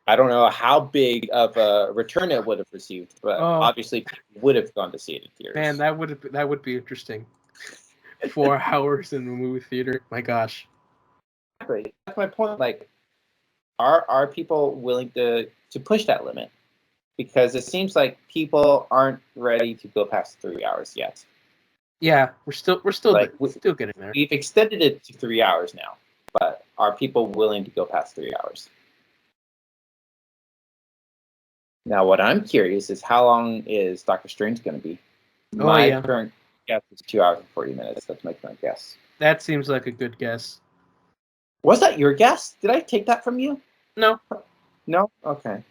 I don't know how big of a return it would have received, but obviously people would have gone to see it in theaters. Man, that would be interesting. 4 hours in the movie theater. My gosh. Exactly. That's my point. Like, are people willing to push that limit? Because it seems like people aren't ready to go past 3 hours yet. Yeah, we're still getting there. We've extended it to 3 hours now, but are people willing to go past 3 hours? Now, what I'm curious is, how long is Doctor Strange going to be? My current guess is 2 hours and 40 minutes. That's my current guess. That seems like a good guess. Was that your guess? Did I take that from you? No. No? Okay.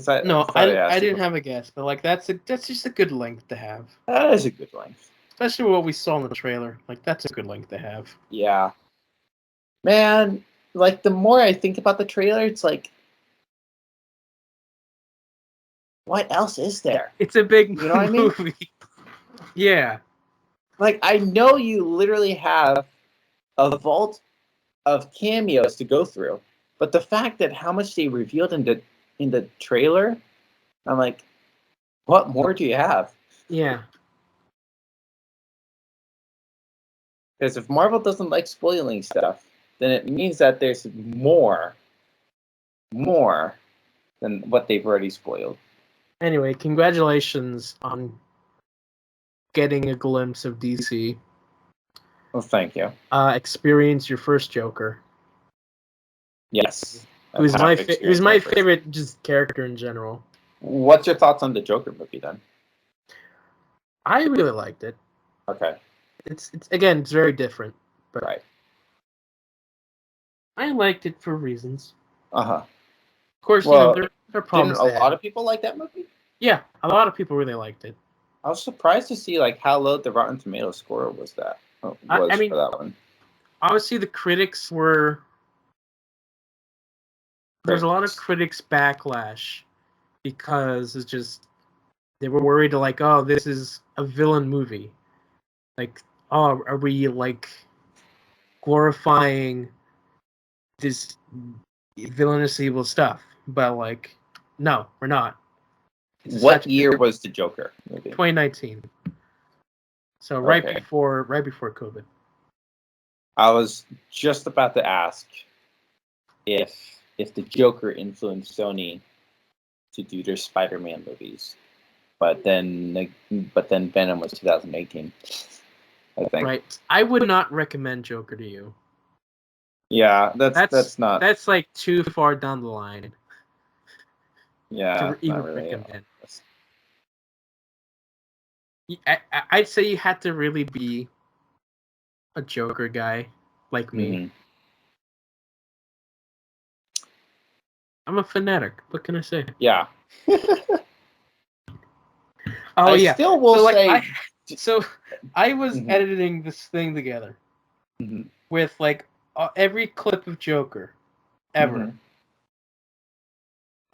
I didn't have a guess, but like that's just a good length to have. That is a good length. Especially what we saw in the trailer. Like, that's a good length to have. Yeah. Man, like, the more I think about the trailer, it's like, what else is there? It's a big movie. I mean? Yeah. Like, I know you literally have a vault of cameos to go through, but the fact that how much they revealed in the trailer, I'm like, what more do you have? Yeah. Because if Marvel doesn't like spoiling stuff, then it means that there's more than what they've already spoiled. Anyway, congratulations on getting a glimpse of DC. Well, thank you. Experience your first Joker. Yes. Who's my favorite just character in general. What's your thoughts on the Joker movie then? I really liked it. Okay. It's very different, but right. I liked it for reasons. Of course, well, there are problems. Didn't a lot of people like that movie? Yeah, a lot of people really liked it. I was surprised to see like how low the Rotten Tomatoes score was for that one. Obviously, the critics were. There's a lot of critics backlash because it's just they were worried like, oh, this is a villain movie. Like, oh, are we like glorifying this villainous evil stuff? But like, no, we're not. What year was the Joker movie? 2019. So right before COVID. I was just about to ask if the Joker influenced Sony to do their Spider-Man movies, but then Venom was 2018. I think. Right. I would not recommend Joker to you. Yeah, that's not. That's like too far down the line. Yeah, to even recommend. I'd say you had to really be a Joker guy like me. Mm-hmm. I'm a fanatic. What can I say? Yeah. I still will say. I was editing this thing together with like every clip of Joker ever.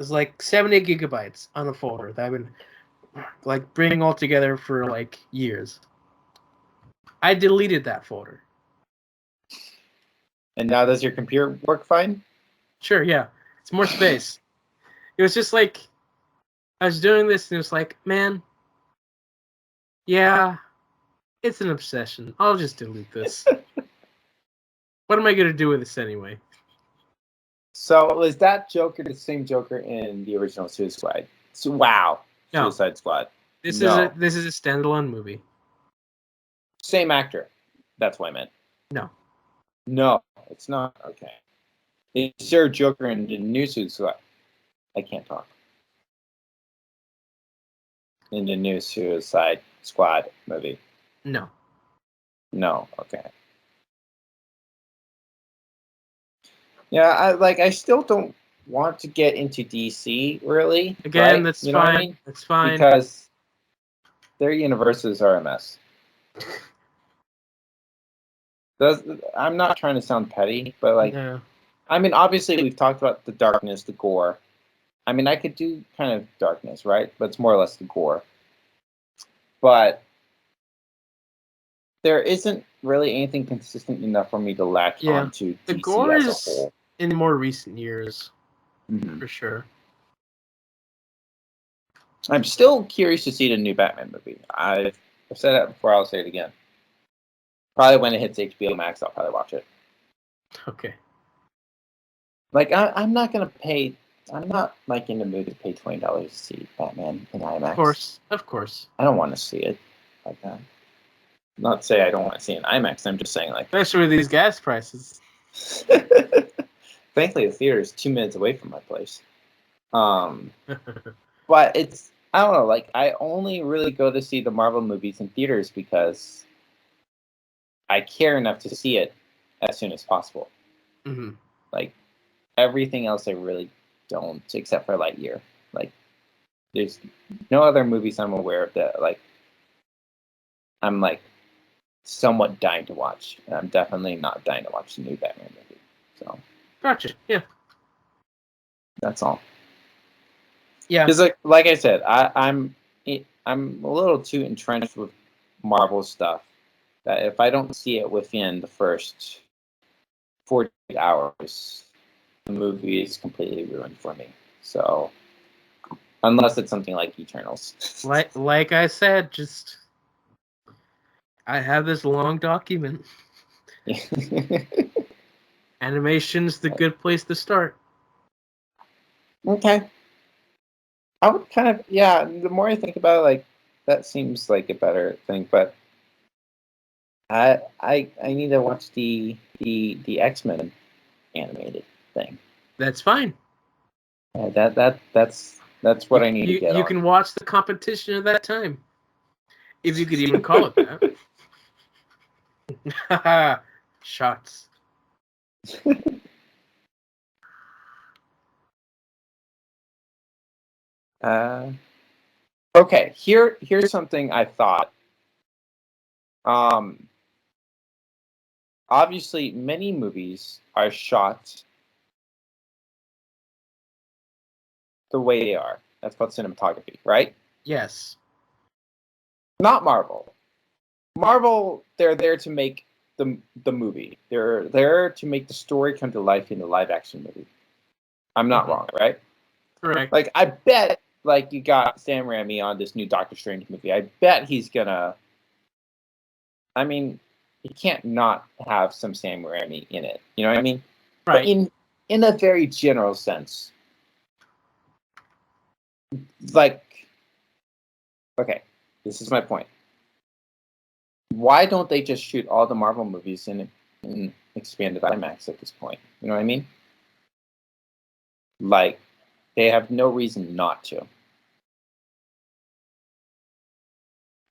was like 70 gigabytes on a folder that I've been like bringing all together for like years. I deleted that folder. And now does your computer work fine? Sure, yeah. It's more space. It was just like I was doing this and it was like, man, yeah, it's an obsession. I'll just delete this. What am I gonna do with this anyway? So is that Joker the same Joker in the original Suicide Squad? So, wow, No. Suicide Squad. This No. is a standalone movie. Same actor. That's what I meant. No. No, it's not. Okay. Is there a Joker in the new Suicide Squad? I can't talk. In the new Suicide Squad movie? No. No. Okay. Yeah, I still don't want to get into DC really. Again, right? that's You know what fine. I mean? That's fine. Because their universes are a mess. I'm not trying to sound petty, but like, no. I mean, obviously we've talked about the darkness, the gore. I mean, I could do kind of darkness, right? But it's more or less the gore. But there isn't really anything consistent enough for me to latch onto The DC gore as a is whole. in more recent years, Mm-hmm. for sure. I'm still curious to see the new Batman movie. I've said that before. I'll say it again. Probably when it hits HBO Max, I'll probably watch it. Okay. Like I'm not gonna pay. I'm not like in the mood to pay $20 to see Batman in IMAX. Of course. I don't want to see it like that. Not to say I don't want to see it in IMAX. I'm just saying like. Especially with these gas prices. Thankfully, the theater is 2 minutes away from my place. But it's I don't know. Like I only really go to see the Marvel movies in theaters because I care enough to see it as soon as possible. Mm-hmm. Like everything else, I really don't, except for Lightyear. Like there's no other movies I'm aware of that like I'm like somewhat dying to watch. And I'm definitely not dying to watch the new Batman movie. So Gotcha. Yeah. that's all. Yeah. Because like I said, I'm a little too entrenched with Marvel stuff that if I don't see it within the first 48 hours, the movie is completely ruined for me. So unless it's something like Eternals. Like I said, just I have this long document. Animation's the good place to start. Okay. I would kind of the more I think about it, like that seems like a better thing, but I need to watch the X-Men animated thing. That's fine. That's what I need to get You on. can watch the competition at that time. If you could even call it that. Shots. Okay, here's something I thought. Obviously, many movies are shot the way they are. That's called cinematography, right? Yes. Not Marvel. Marvel, they're there to make the movie. They're there to make the story come to life in the live action movie. I'm not wrong, right? Correct. Like I bet, like you got Sam Raimi on this new Doctor Strange movie. I bet he's gonna. I mean, you can't not have some Sam Raimi in it. You know what I mean? Right. But in a very general sense, like, okay, this is my point. Why don't they just shoot all the Marvel movies in expanded IMAX at this point? You know what I mean? Like, they have no reason not to.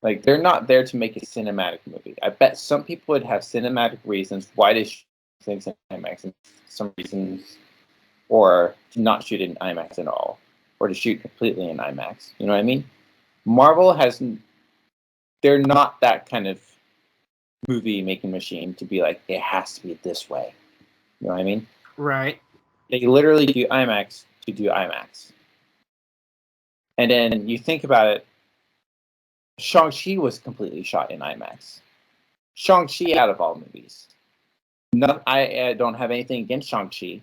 Like, they're not there to make a cinematic movie. I bet some people would have cinematic reasons why they shoot things in IMAX, and some reasons, or to not shoot it in IMAX at all, or to shoot completely in IMAX. You know what I mean? Marvel has, they're not that kind of movie making machine to be like, it has to be this way. You know what I mean? Right. They literally do IMAX to do IMAX. And then you think about it, Shang-Chi was completely shot in IMAX. Shang-Chi out of all movies. No, I don't have anything against Shang-Chi,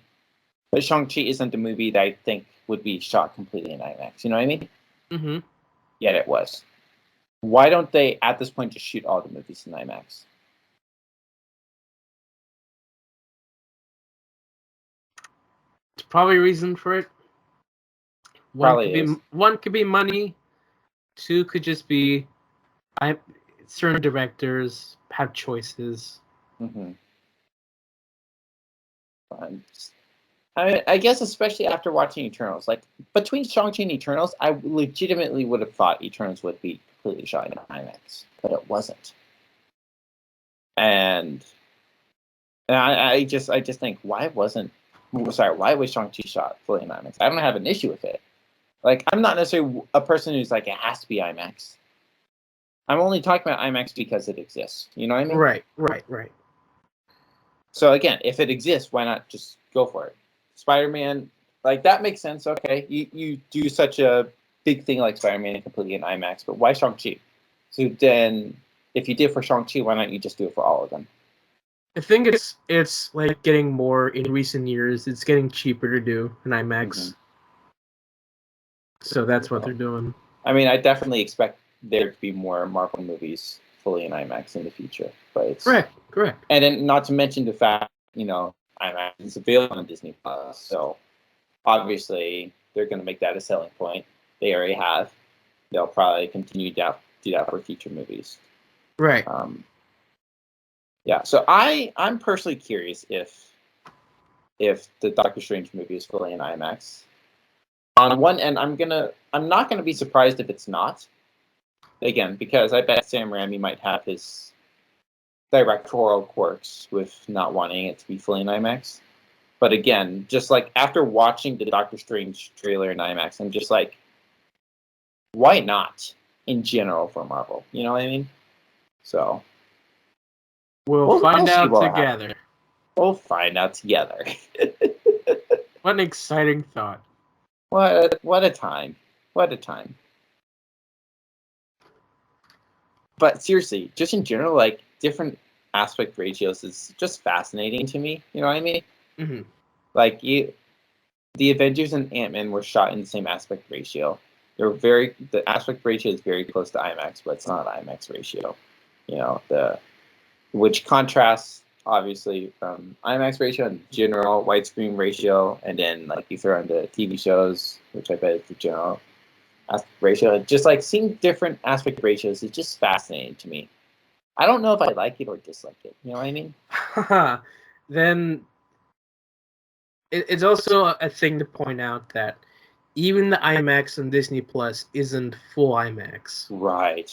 but Shang-Chi isn't a movie that I think would be shot completely in IMAX. You know what I mean? Mm-hmm. Yet it was. Why don't they, at this point, just shoot all the movies in IMAX? There's probably a reason for it. One could be money. Two could just be certain directors have choices. Mm-hmm. I guess especially after watching Eternals, like between Shang-Chi and Eternals, I legitimately would have thought Eternals would be completely shot in IMAX, but it wasn't. And I just think why was Shang-Chi shot fully in IMAX? I don't have an issue with it. Like, I'm not necessarily a person who's like, it has to be IMAX. I'm only talking about IMAX because it exists. You know what I mean? Right. So again, if it exists, why not just go for it? Spider-Man, like, that makes sense. Okay, you do such a big thing like Spider-Man completely in IMAX, but why Shang-Chi? So then, if you did for Shang-Chi, why not you just do it for all of them? I think it's like getting more in recent years. It's getting cheaper to do in IMAX. Mm-hmm. So that's what they're doing. I mean, I definitely expect there to be more Marvel movies fully in IMAX in the future. But it's correct. And then not to mention the fact, IMAX is available on Disney Plus. So obviously they're going to make that a selling point. They already have. They'll probably continue to do that for future movies. Right. Yeah. So I'm personally curious if the Doctor Strange movie is fully in IMAX. On one end, I'm not gonna be surprised if it's not. Again, because I bet Sam Raimi might have his directorial quirks with not wanting it to be fully in IMAX. But again, just like after watching the Doctor Strange trailer in IMAX, I'm just like, why not in general for Marvel? You know what I mean? So we'll find out together. We'll find out together. What an exciting thought. What a time. What a time. But seriously, just in general, like, different aspect ratios is just fascinating to me. You know what I mean? Mm-hmm. Like, the Avengers and Ant-Man were shot in the same aspect ratio. The aspect ratio is very close to IMAX, but it's not an IMAX ratio. Which contrasts obviously from IMAX ratio and general widescreen ratio, and then like you throw in the TV shows, which I bet is the general aspect ratio. Just like seeing different aspect ratios is just fascinating to me. I don't know if I like it or dislike it. You know what I mean? Then it's also a thing to point out that even the IMAX on Disney Plus isn't full IMAX. Right.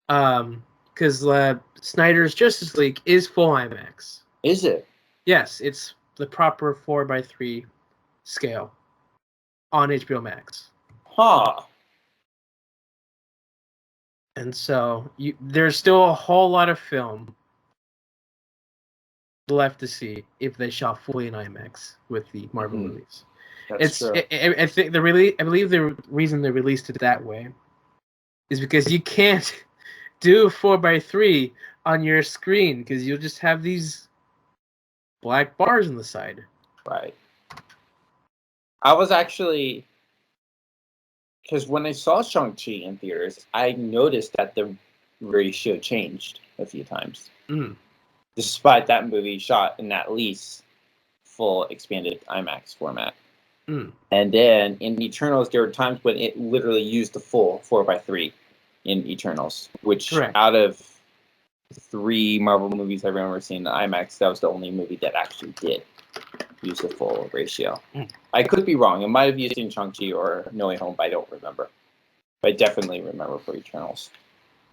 Because Snyder's Justice League is full IMAX. Is it? Yes, it's the proper 4:3 scale on HBO Max. Huh. And so there's still a whole lot of film left to see if they shot fully in IMAX with the Marvel movies. That's true. I think I believe the reason they released it that way is because you can't do 4:3 on your screen because you'll just have these black bars on the side. Right. I was actually, because when I saw Shang-Chi in theaters, I noticed that the ratio changed a few times. Mm. Despite that movie shot in at least full expanded IMAX format. Mm. And then in Eternals, there were times when it literally used the full 4:3 in Eternals, which out of 3 Marvel movies I've ever seen in IMAX, that was the only movie that actually did use the full ratio. Mm. I could be wrong. It might have used in Shang-Chi or No Way Home, but I don't remember. But I definitely remember for Eternals.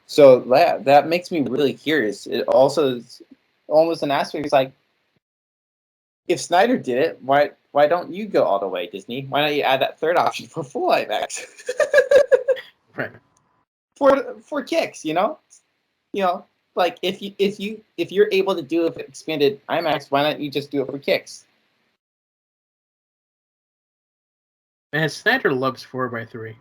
So that makes me really curious. It also is almost an aspect. It's like, if Snyder did it, why don't you go all the way, Disney? Why don't you add that third option for full IMAX? Right. For kicks, like if you're able to do it with expanded IMAX, why not you just do it for kicks? Man, Snyder loves 4x3.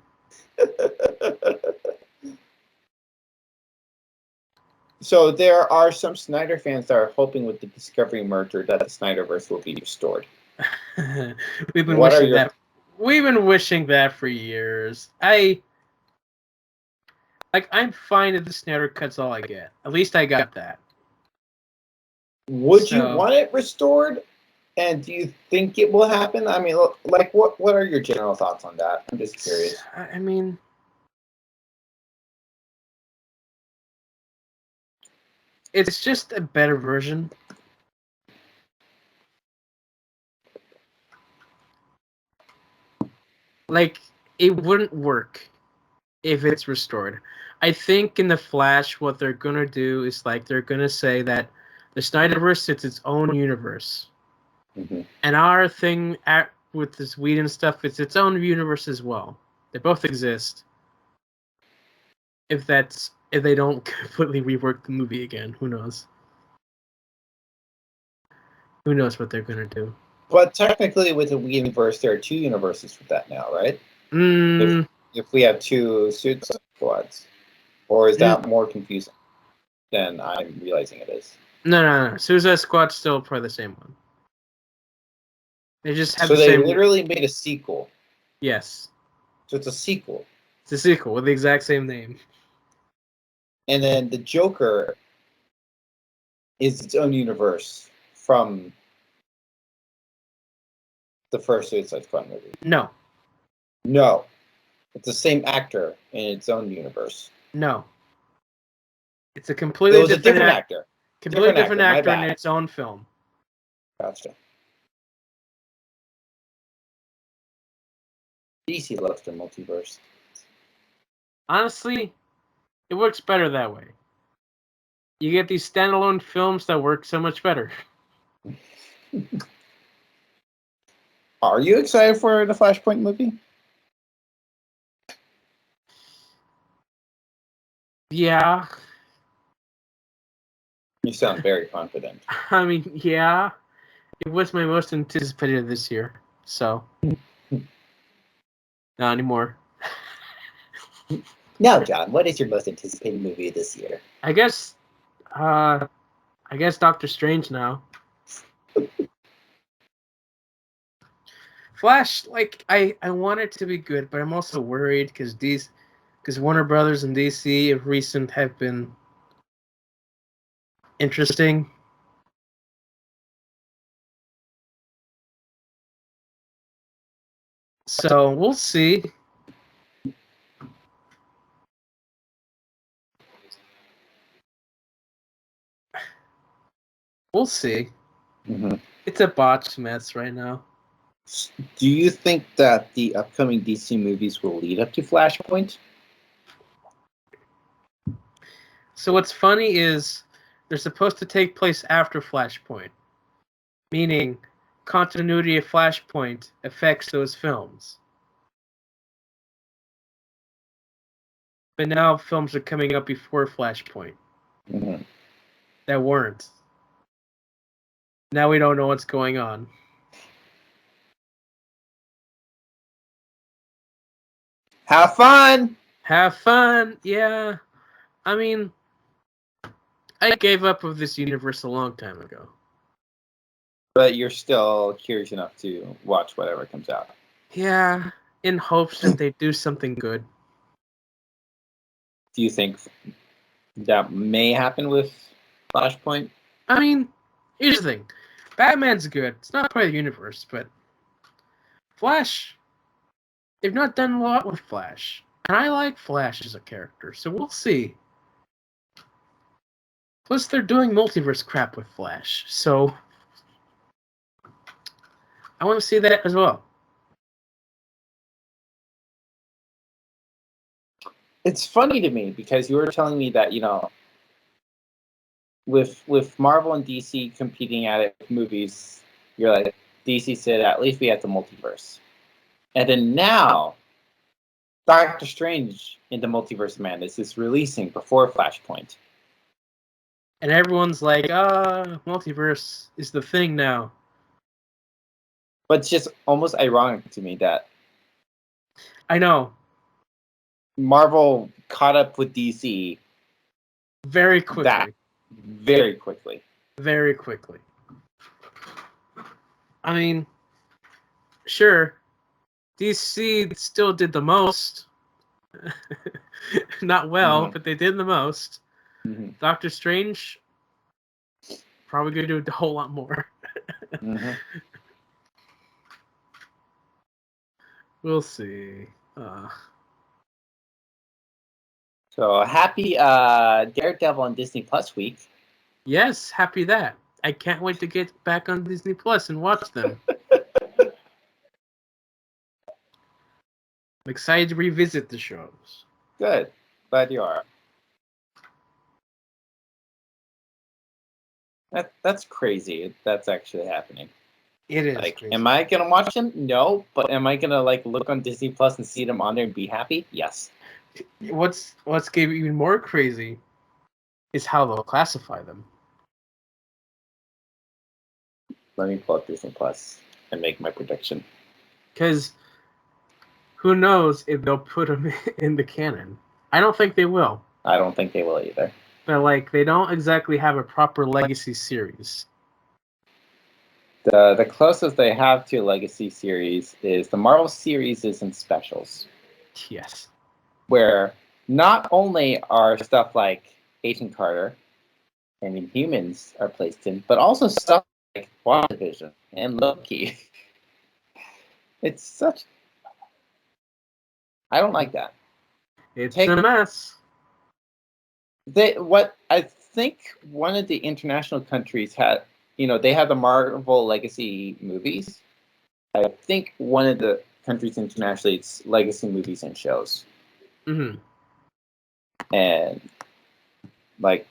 So there are some Snyder fans that are hoping with the Discovery merger that the Snyderverse will be restored. We've been What are wishing your- that. We've been wishing that for years. I'm fine if the Snyder Cut's all I get. At least I got that. Would you want it restored? And do you think it will happen? I mean, like, what are your general thoughts on that? I'm just curious. I mean, it's just a better version. Like, it wouldn't work if it's restored. I think in the Flash, what they're gonna do is they're gonna say that the Snyderverse is its own universe, and our thing with this Whedon stuff, it's its own universe as well. They both exist. If they don't completely rework the movie again, who knows? Who knows what they're gonna do? But technically, with the Whedonverse, there are two universes with that now, right? If we have two Suicide Squads, or is that more confusing than I'm realizing it is? No. Suicide Squad's still part of the same one. They just have so the they same. Literally made a sequel. Yes. So it's a sequel. It's a sequel with the exact same name. And then the Joker is its own universe from the first Suicide Squad movie. No. It's the same actor in its own universe. No. It's a completely different actor. Completely different actor in its own film. Gotcha. DC loves their multiverse. Honestly, it works better that way. You get these standalone films that work so much better. Are you excited for the Flashpoint movie? Yeah. You sound very confident. I mean, yeah. It was my most anticipated this year, so. Not anymore. Now, John, what is your most anticipated movie this year? I guess Doctor Strange now. Flash, I want it to be good, but I'm also worried because Warner Brothers and DC of recent have been interesting. So we'll see. We'll see. Mm-hmm. It's a botched mess right now. Do you think that the upcoming DC movies will lead up to Flashpoint? So what's funny is they're supposed to take place after Flashpoint, meaning continuity of Flashpoint affects those films. But now films are coming up before Flashpoint that weren't. Now we don't know what's going on. Have fun! Have fun, yeah. I mean, I gave up with this universe a long time ago. But you're still curious enough to watch whatever comes out. Yeah, in hopes that they do something good. Do you think that may happen with Flashpoint? I mean, here's the thing. Batman's good. It's not part of the universe, but Flash, they've not done a lot with Flash. And I like Flash as a character, so we'll see. Plus, they're doing multiverse crap with Flash, so I want to see that as well. It's funny to me because you were telling me that, with Marvel and DC competing at it with movies, you're like, DC said, at least we have the multiverse. And then now, Doctor Strange in the Multiverse of Madness is releasing before Flashpoint. And everyone's like, multiverse is the thing now. But it's just almost ironic to me that I know. Marvel caught up with DC Very quickly. Very quickly. Very quickly. I mean, sure, DC still did the most. Not well, but they did the most. Mm-hmm. Doctor Strange probably going to do a whole lot more. Mm-hmm. We'll see. So happy Daredevil on Disney Plus week. Yes, happy that. I can't wait to get back on Disney Plus and watch them. I'm excited to revisit the shows. Good. Glad you are. That's crazy. That's actually happening. It is like, crazy. Am I gonna watch them? No, but am I gonna look on Disney Plus and see them on there and be happy? Yes. What's even more crazy is how they'll classify them. Let me pull up Disney Plus and make my prediction. Because who knows if they'll put them in the canon? I don't think they will. I don't think they will either. But they don't exactly have a proper legacy series. The closest they have to a legacy series is the Marvel series and specials. Yes. Where not only are stuff like Agent Carter and Inhumans are placed in, but also stuff like WandaVision and Loki. It's such... I don't like that. It's a mess. What I think one of the international countries had, they have the Marvel Legacy movies. I think one of the countries internationally, it's Legacy movies and shows. Mm-hmm. And let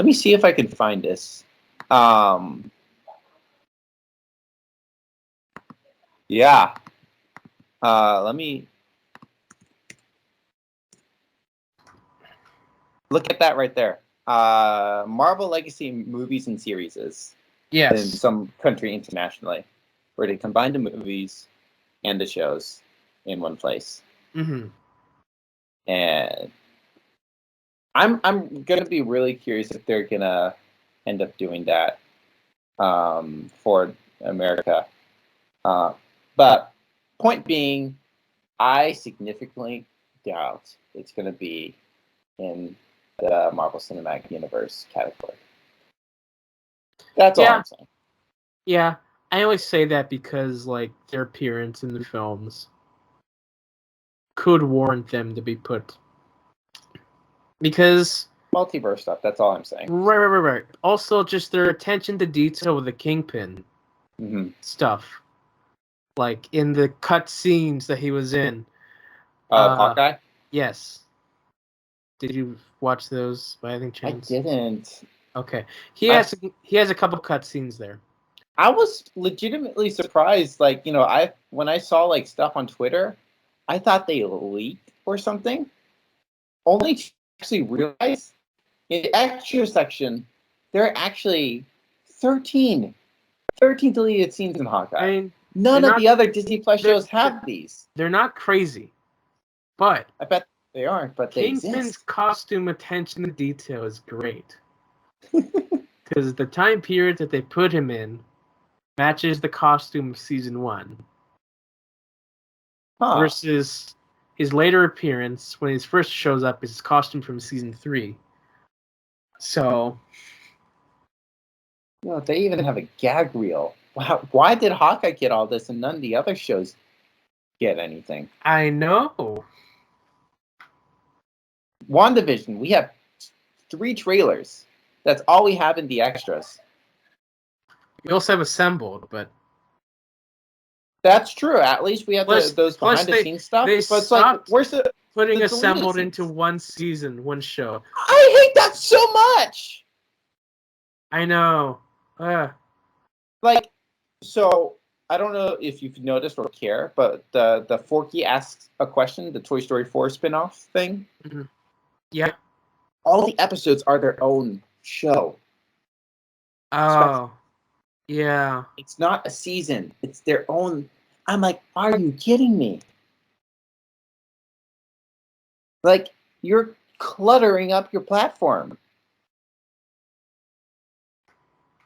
me see if I can find this. Yeah. Let me look at that right there. Marvel Legacy movies and series. Yes. In some country internationally, where they combine the movies and the shows in one place. Mm-hmm. And I'm gonna be really curious if they're gonna end up doing that for America. But point being, I significantly doubt it's gonna be in the Marvel Cinematic Universe category. That's all I'm saying. Yeah, I always say that because their appearance in the films could warrant them to be put. Because multiverse stuff, that's all I'm saying. Right. Also, just their attention to detail with the Kingpin stuff. Like in the cut scenes that he was in. Hawkeye? Yes. Did you watch those by any chance? I didn't. Okay. He has a couple cut scenes there. I was legitimately surprised. When I saw stuff on Twitter, I thought they leaked or something. Only to actually realize in the extra section, there are actually 13 deleted scenes in Hawkeye. I mean, none of the other Disney Plus shows have these. They're not crazy, but I bet they aren't. But they exist. Kingpin's costume attention to detail is great because the time period that they put him in matches the costume of season 1 versus his later appearance when he first shows up is his costume from season 3. So, they even have a gag reel. Wow, why did Hawkeye get all this and none of the other shows get anything? I know. WandaVision, we have 3 trailers. That's all we have in the extras. We also have Assembled, but that's true. At least we have those behind the scenes stuff. They but it's where's putting Assembled into one season, one show. I hate that so much. I know. So I don't know if you've noticed or care, but the Forky asks a question, the Toy Story 4 spinoff thing. Mm-hmm. Yeah. All the episodes are their own show. Oh. Yeah. It's not a season. It's their own. I'm like, are you kidding me? Like, you're cluttering up your platform.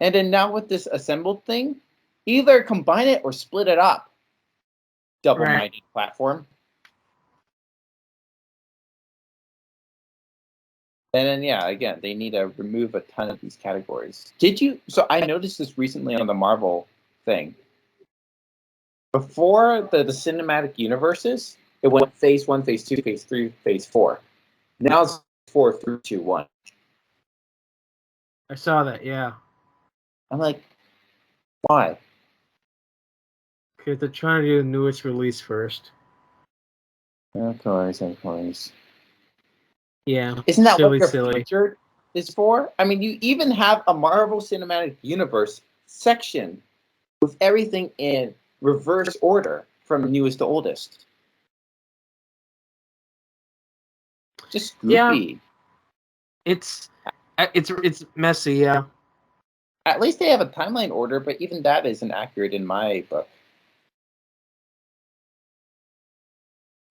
And then now with this assembled thing, either combine it or split it up. Double-minded platform. And then, yeah, again, they need to remove a ton of these categories. So I noticed this recently on the Marvel thing. Before the cinematic universes, it went phase 1, phase 2, phase 3, phase 4. Now it's 4, 3, 2, 1. I saw that, yeah. I'm like, why? Because they're trying to do the newest release first. Of course. Yeah. Isn't that what silly. their future is for? I mean, you even have a Marvel Cinematic Universe section with everything in reverse order from newest to oldest. Just goofy. Yeah. It's messy, yeah. At least they have a timeline order, but even that isn't accurate in my book.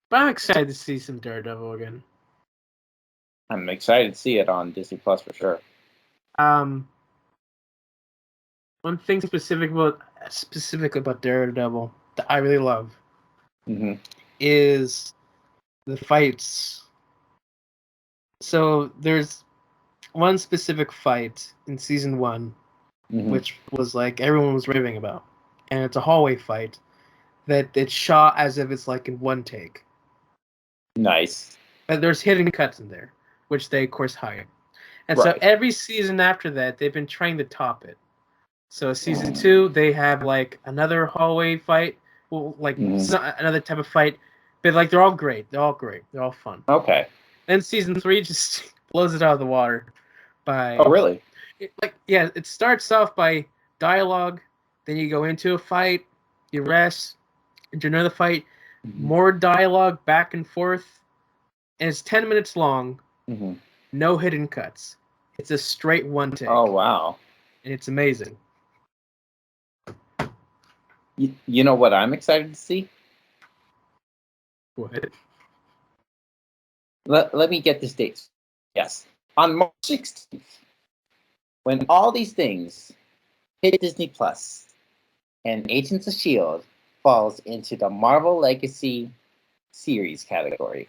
But I'm excited to see some Daredevil again. I'm excited to see it on Disney Plus for sure. One thing specific about Daredevil that I really love is the fights. So there's one specific fight in season 1, which was like everyone was raving about, and it's a hallway fight that it's shot as if it's like in one take. Nice. But there's hidden cuts in there, which they of course hide. And so every season after that, they've been trying to top it. So season 2, they have like another hallway fight, like another type of fight, but like they're all great. They're all fun. Okay. Then season 3 just blows it out of the water by. Oh really? It starts off by dialogue, then you go into a fight, you rest, into another fight, more dialogue back and forth, and it's 10 minutes long. No hidden cuts. It's a straight one take. Oh wow! And it's amazing. You know what I'm excited to see? What? Let me get this date. Yes, on March 16th, when all these things hit Disney Plus, and Agents of S.H.I.E.L.D. falls into the Marvel Legacy series category.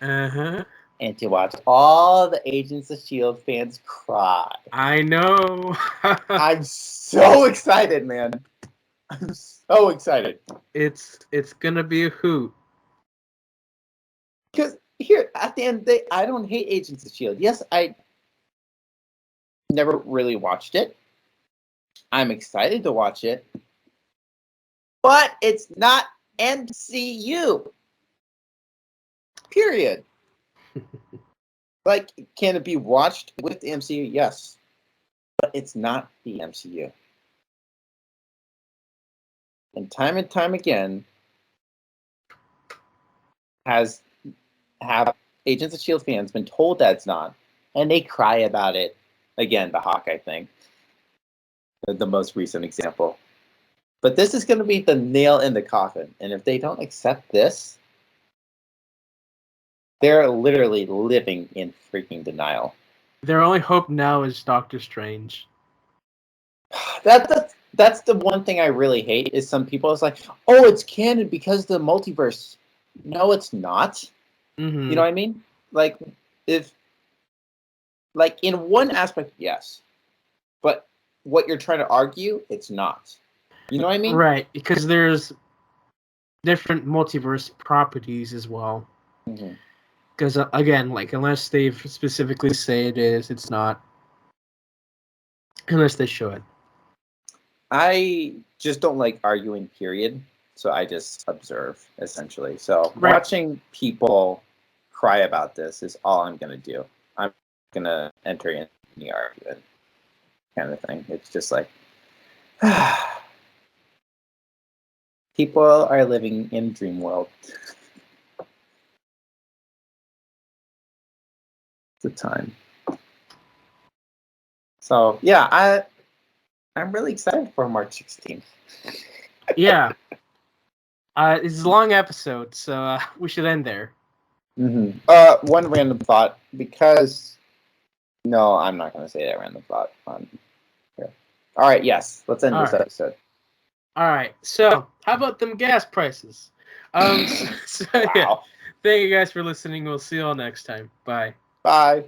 And to watch all the Agents of S.H.I.E.L.D. fans cry. I know. I'm so excited, man. I'm so excited. It's gonna be a hoot. Because here, at the end of the day, I don't hate Agents of S.H.I.E.L.D. Yes, I never really watched it. I'm excited to watch it. But it's not MCU. Period. Like, can it be watched with the MCU? Yes. But it's not the MCU. And time again, have Agents of S.H.I.E.L.D. fans been told that it's not, and they cry about it. Again, the Hawkeye thing. The most recent example. But this is going to be the nail in the coffin. And if they don't accept this, they're literally living in freaking denial. Their only hope now is Doctor Strange. That's the one thing I really hate is some people is like, oh, it's canon because the multiverse. No, it's not. You know what I mean? Like, in one aspect, yes. But what you're trying to argue, it's not. You know what I mean? Right, because there's different multiverse properties as well. Because again, like unless they've specifically say it is, it's not. Unless they show it. I just don't like arguing, period. So I just observe, essentially. So watching people cry about this is all I'm going to do. I'm going to enter in the argument kind of thing. It's just like, people are living in dream world. The time. So, yeah, I'm really excited for March 16th. Yeah. It's a long episode, so we should end there. Mm-hmm. One random thought, because... No, I'm not going to say that random thought on here. All right, yes, let's end this episode. All right, so how about them gas prices? Wow. Yeah. Thank you guys for listening. We'll see you all next time. Bye. Bye.